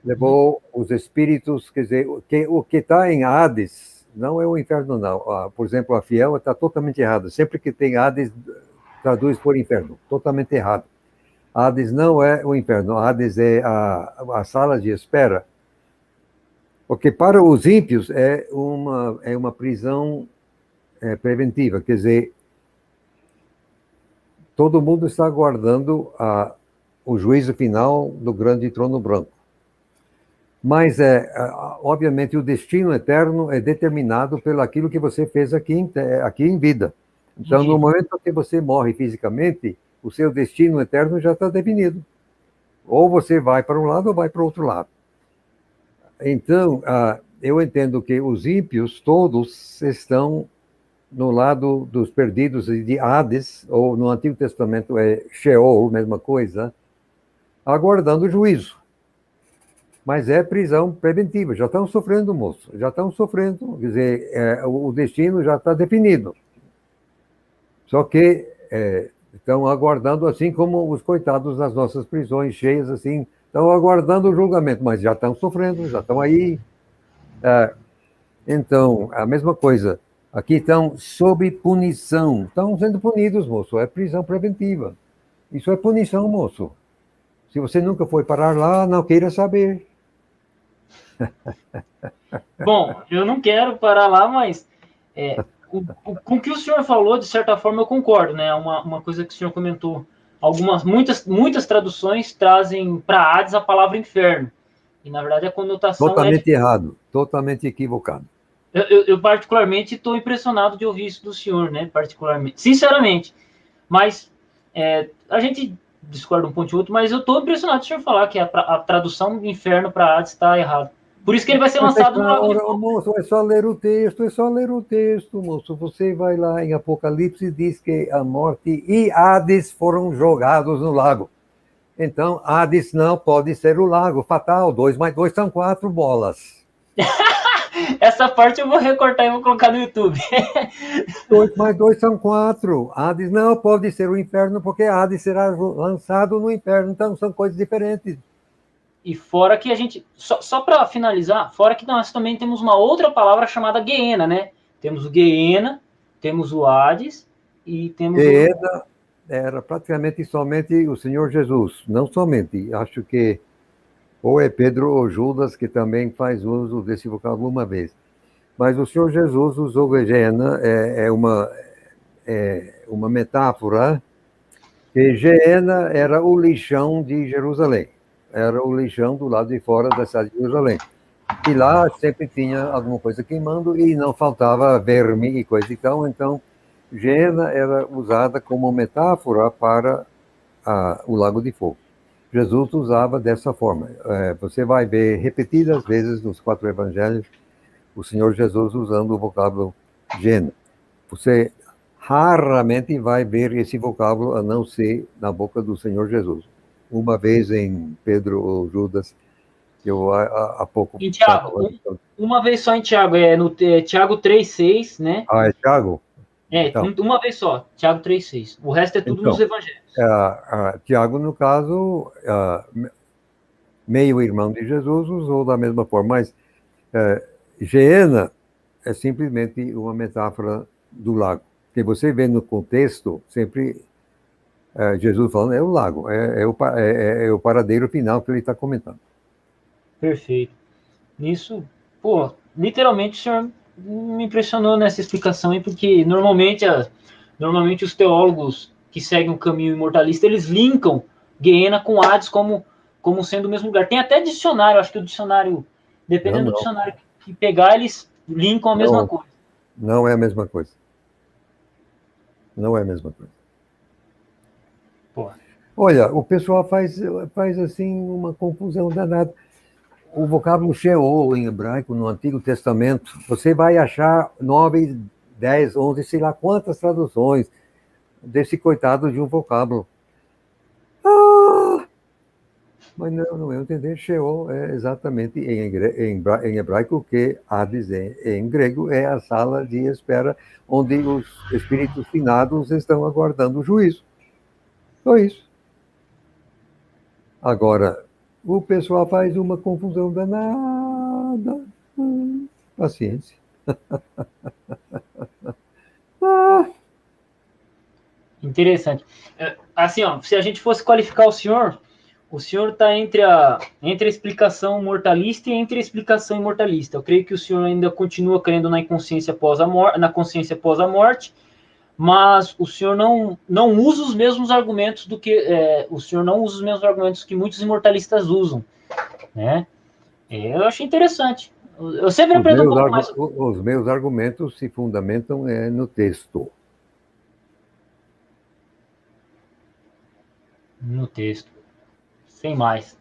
[SPEAKER 1] levou os espíritos, quer dizer, o que está em Hades não é o inferno, não. Por exemplo, a Fiel está totalmente errada. Sempre que tem Hades, traduz por inferno. Totalmente errado. Hades não é o inferno. Hades é a sala de espera. Porque para os ímpios é uma prisão preventiva. Quer dizer, todo mundo está aguardando o juízo final do grande trono branco. Mas, obviamente, o destino eterno é determinado pelo aquilo que você fez aqui em vida. Então, no momento que você morre fisicamente, o seu destino eterno já está definido. Ou você vai para um lado ou vai para o outro lado. Então, eu entendo que os ímpios todos estão no lado dos perdidos de Hades, ou no Antigo Testamento é Sheol, mesma coisa, aguardando o juízo. Mas é prisão preventiva, já estão sofrendo, moço, já estão sofrendo, quer dizer, o destino já está definido. Só que estão aguardando, assim como os coitados das nossas prisões cheias, assim, estão aguardando o julgamento, mas já estão sofrendo, já estão aí. Então, a mesma coisa, aqui estão sob punição, estão sendo punidos, moço, é prisão preventiva. Isso é punição, moço. Se você nunca foi parar lá, não queira saber.
[SPEAKER 2] Bom, eu não quero parar lá, mas com o que o senhor falou, de certa forma, eu concordo, né? Uma coisa que o senhor comentou. Muitas traduções trazem para Hades a palavra inferno. E, na verdade, a conotação
[SPEAKER 1] totalmente errado, totalmente equivocado.
[SPEAKER 2] Eu particularmente, estou impressionado de ouvir isso do senhor, né? Particularmente. Sinceramente. Mas a gente discorda um ponto de outro, mas eu estou impressionado de o senhor falar que a tradução do inferno para Hades está errada. Por isso que ele vai ser lançado no Lago de Fogo.
[SPEAKER 1] Moço, é só ler o texto, moço. Você vai lá em Apocalipse e diz que a morte e Hades foram jogados no lago. Então, Hades não pode ser o lago, fatal. 2 mais 2 são 4 bolas.
[SPEAKER 2] Essa parte eu vou recortar e vou colocar no YouTube.
[SPEAKER 1] 2 mais 2 são 4. Hades não pode ser o inferno, porque Hades será lançado no inferno. Então, são coisas diferentes.
[SPEAKER 2] E fora que a gente, só para finalizar, fora que nós também temos uma outra palavra chamada Geena, né? Temos o Geena, temos o Hades e temos
[SPEAKER 1] Geena era praticamente somente o Senhor Jesus, não somente. Acho que ou é Pedro ou Judas que também faz uso desse vocábulo uma vez. Mas o Senhor Jesus usou Geena, é uma metáfora, que Geena era o lixão de Jerusalém. Era o lixão do lado de fora da cidade de Jerusalém. E lá sempre tinha alguma coisa queimando e não faltava verme e coisa e tal. Então, Geena era usada como metáfora para o Lago de Fogo. Jesus usava dessa forma. Você vai ver repetidas vezes nos 4 evangelhos o Senhor Jesus usando o vocábulo Geena. Você raramente vai ver esse vocábulo a não ser na boca do Senhor Jesus. Uma vez em Pedro ou Judas, eu há pouco...
[SPEAKER 2] Em Tiago, uma vez só em Tiago, no Tiago 3,6, né?
[SPEAKER 1] É Tiago?
[SPEAKER 2] Então, uma vez só, Tiago 3,6. O resto é tudo nos evangelhos.
[SPEAKER 1] Tiago, no caso, meio irmão de Jesus, usou da mesma forma, mas Geena é simplesmente uma metáfora do lago. Porque você vê no contexto, sempre Jesus falando, é o lago, é o paradeiro final que ele está comentando.
[SPEAKER 2] Perfeito. Nisso, literalmente o senhor me impressionou nessa explicação aí, porque normalmente os teólogos que seguem o caminho imortalista, eles linkam Geena com Hades como sendo o mesmo lugar. Tem até dicionário, acho que o dicionário, dependendo do dicionário que pegar, eles linkam a mesma coisa.
[SPEAKER 1] Não é a mesma coisa. Não é a mesma coisa.
[SPEAKER 2] Pô.
[SPEAKER 1] Olha, o pessoal faz assim uma confusão danada. O vocábulo Sheol em hebraico no Antigo Testamento, você vai achar 9, 10, 11, sei lá quantas traduções desse coitado de um vocábulo. Ah! Mas não é entender. Sheol é exatamente em hebraico o que Hades em grego é a sala de espera onde os espíritos finados estão aguardando o juízo. Só isso. Agora, o pessoal faz uma confusão danada. Paciência. Ah,
[SPEAKER 2] Interessante. Assim, ó, se a gente fosse qualificar o senhor está entre a explicação mortalista e entre a explicação imortalista. Eu creio que o senhor ainda continua crendo na consciência após a morte, mas o senhor não usa os mesmos argumentos do que o senhor não usa os mesmos argumentos que muitos imortalistas usam, né? Eu achei interessante. Eu sempre aprendo um pouco mais
[SPEAKER 1] os meus argumentos se fundamentam no texto.
[SPEAKER 2] no texto. Sem mais.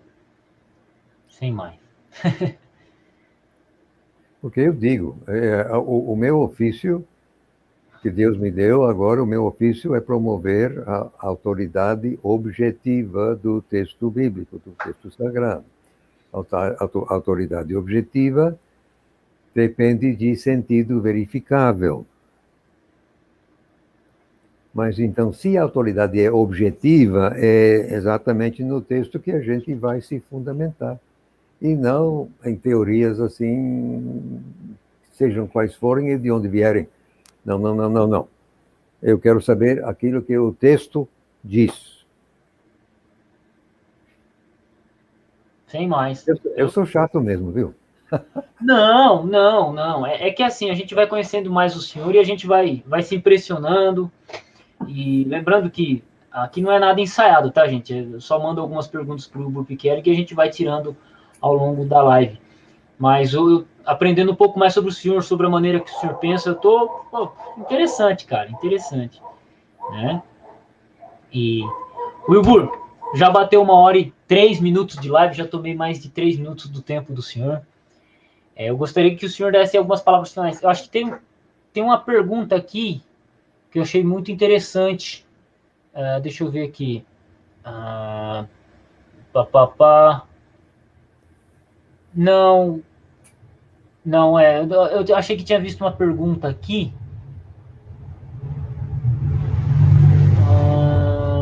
[SPEAKER 2] Sem mais.
[SPEAKER 1] Porque eu digo, o meu ofício que Deus me deu, agora o meu ofício é promover a autoridade objetiva do texto bíblico, do texto sagrado. A autoridade objetiva depende de sentido verificável. Mas então, se a autoridade é objetiva, é exatamente no texto que a gente vai se fundamentar. E não em teorias assim, sejam quais forem e de onde vierem. Não. Eu quero saber aquilo que o texto diz.
[SPEAKER 2] Sem mais.
[SPEAKER 1] Eu sou chato mesmo, viu?
[SPEAKER 2] Não. É que assim, a gente vai conhecendo mais o senhor e a gente vai se impressionando. E lembrando que aqui não é nada ensaiado, tá, gente? Eu só mando algumas perguntas para o Grupo que a gente vai tirando ao longo da live. Mas eu aprendendo um pouco mais sobre o senhor, sobre a maneira que o senhor pensa, eu tô interessante, cara, interessante, né? E Wilbur, já bateu 1h03 de live, já tomei mais de 3 minutos do tempo do senhor. Eu gostaria que o senhor desse algumas palavras finais. Eu acho que tem uma pergunta aqui que eu achei muito interessante. Deixa eu ver aqui. Papapá. Não, não é. Eu achei que tinha visto uma pergunta aqui.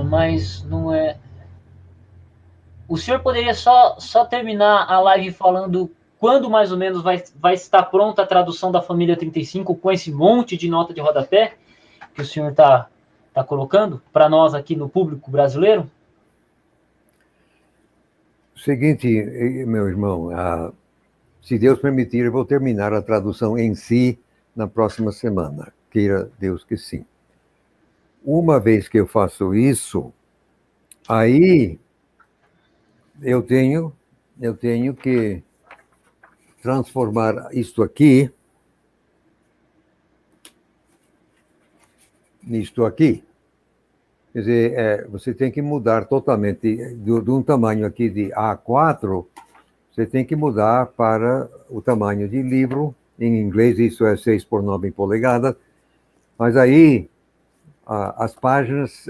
[SPEAKER 2] Mas não é. O senhor poderia só terminar a live falando quando mais ou menos vai estar pronta a tradução da família 35 com esse monte de nota de rodapé que o senhor tá colocando para nós aqui no público brasileiro?
[SPEAKER 1] Seguinte, meu irmão, se Deus permitir, eu vou terminar a tradução em si na próxima semana. Queira Deus que sim. Uma vez que eu faço isso, aí eu tenho que transformar isto aqui nisto aqui. Quer dizer, você tem que mudar totalmente de um tamanho aqui de A4, você tem que mudar para o tamanho de livro. Em inglês isso é 6 por 9 polegadas. Mas aí as páginas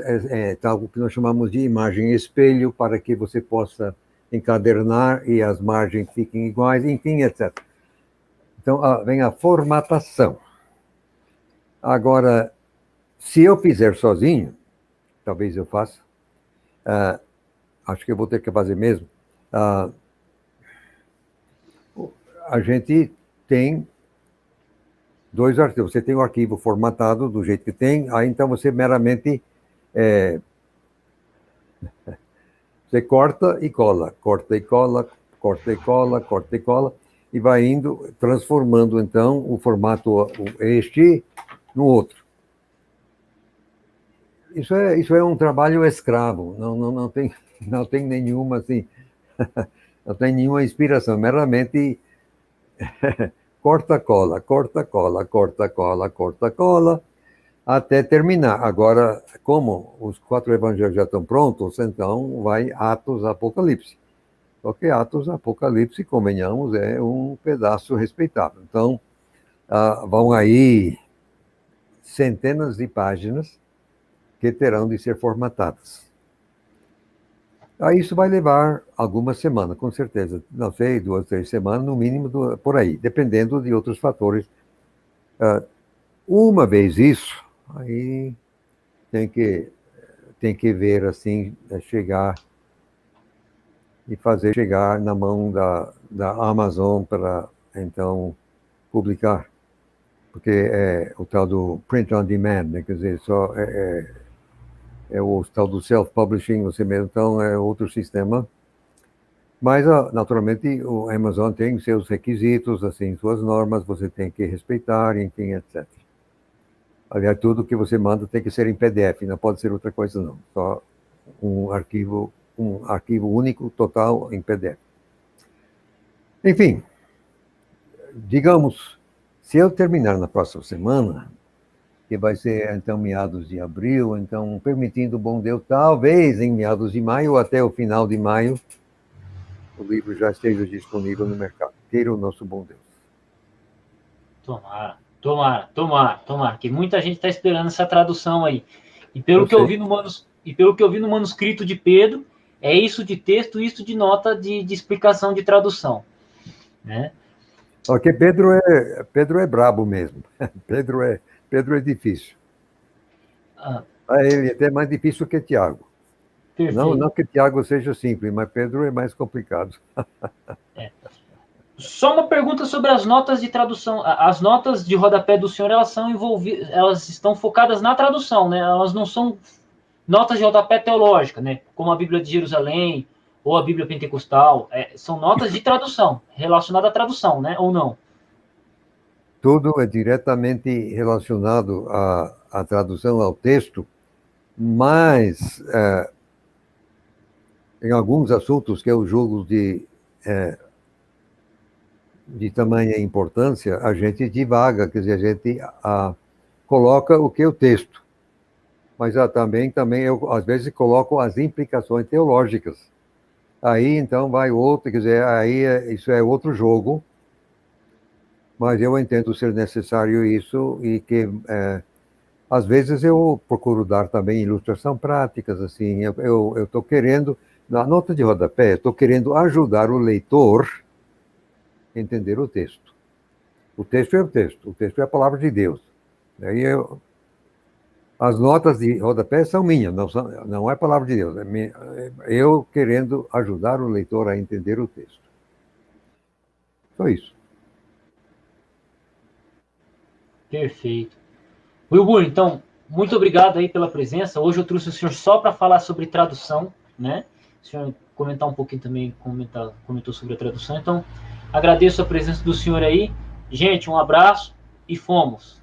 [SPEAKER 1] tal que nós chamamos de imagem espelho para que você possa encadernar e as margens fiquem iguais, enfim, etc. Então vem a formatação. Agora, se eu fizer sozinho, talvez eu faça, acho que eu vou ter que fazer mesmo, a gente tem dois arquivos. Você tem o arquivo formatado do jeito que tem, aí então você meramente você corta e cola, corta e cola, corta e cola, corta e cola, e vai indo, transformando então o formato este no outro. Isso é um trabalho escravo, não tem nenhuma assim, não tem nenhuma inspiração, meramente corta cola, corta cola, corta cola, corta cola, até terminar. Agora, como os 4 evangelhos já estão prontos, então vai Atos, Apocalipse. Só que Atos, Apocalipse, convenhamos, é um pedaço respeitável. Então, vão aí centenas de páginas que terão de ser formatadas. Aí isso vai levar algumas semanas, com certeza. Não sei, 2, 3 semanas, no mínimo, por aí, dependendo de outros fatores. Uma vez isso, aí tem que ver, assim, chegar e fazer chegar na mão da Amazon para, então, publicar. Porque é o tal do print on demand, né? Quer dizer, só é o tal do self-publishing, você mesmo, então é outro sistema. Mas, naturalmente, o Amazon tem seus requisitos, assim, suas normas, você tem que respeitar, enfim, etc. Aliás, tudo que você manda tem que ser em PDF, não pode ser outra coisa, não. Só um arquivo único, total, em PDF. Enfim, digamos, se eu terminar na próxima semana, que vai ser, então, meados de abril, então, permitindo o bom Deus, talvez em meados de maio ou até o final de maio, o livro já esteja disponível no mercado. Queira o nosso bom Deus.
[SPEAKER 2] Tomara, que muita gente está esperando essa tradução aí. E pelo que eu vi no manuscrito de Pedro, é isso de texto, isso de nota de explicação de tradução, né?
[SPEAKER 1] Porque Pedro é brabo mesmo. Pedro é difícil. Ele é até mais difícil que Tiago. Não que Tiago seja simples, mas Pedro é mais complicado.
[SPEAKER 2] Só uma pergunta sobre as notas de tradução. As notas de rodapé do senhor, elas estão focadas na tradução, né? Elas não são notas de rodapé teológica, né? Como a Bíblia de Jerusalém ou a Bíblia Pentecostal. São notas de tradução, relacionadas à tradução, né? Ou não?
[SPEAKER 1] Tudo é diretamente relacionado à tradução, ao texto, mas em alguns assuntos que eu julgo de tamanha importância, a gente divaga, quer dizer, a gente coloca o que é o texto. Mas também eu, às vezes, coloco as implicações teológicas. Aí, então, vai outro, quer dizer, aí isso é outro jogo, mas eu entendo ser necessário isso e que, às vezes, eu procuro dar também ilustração práticas, assim, eu estou querendo, na nota de rodapé, estou querendo ajudar o leitor a entender o texto. O texto é o texto é a palavra de Deus. Aí as notas de rodapé são minhas, não é a palavra de Deus, eu querendo ajudar o leitor a entender o texto. Só isso.
[SPEAKER 2] Perfeito. Wilbur, então, muito obrigado aí pela presença. Hoje eu trouxe o senhor só para falar sobre tradução, né? O senhor comentar um pouquinho também, comentou sobre a tradução. Então, agradeço a presença do senhor aí. Gente, um abraço e fomos.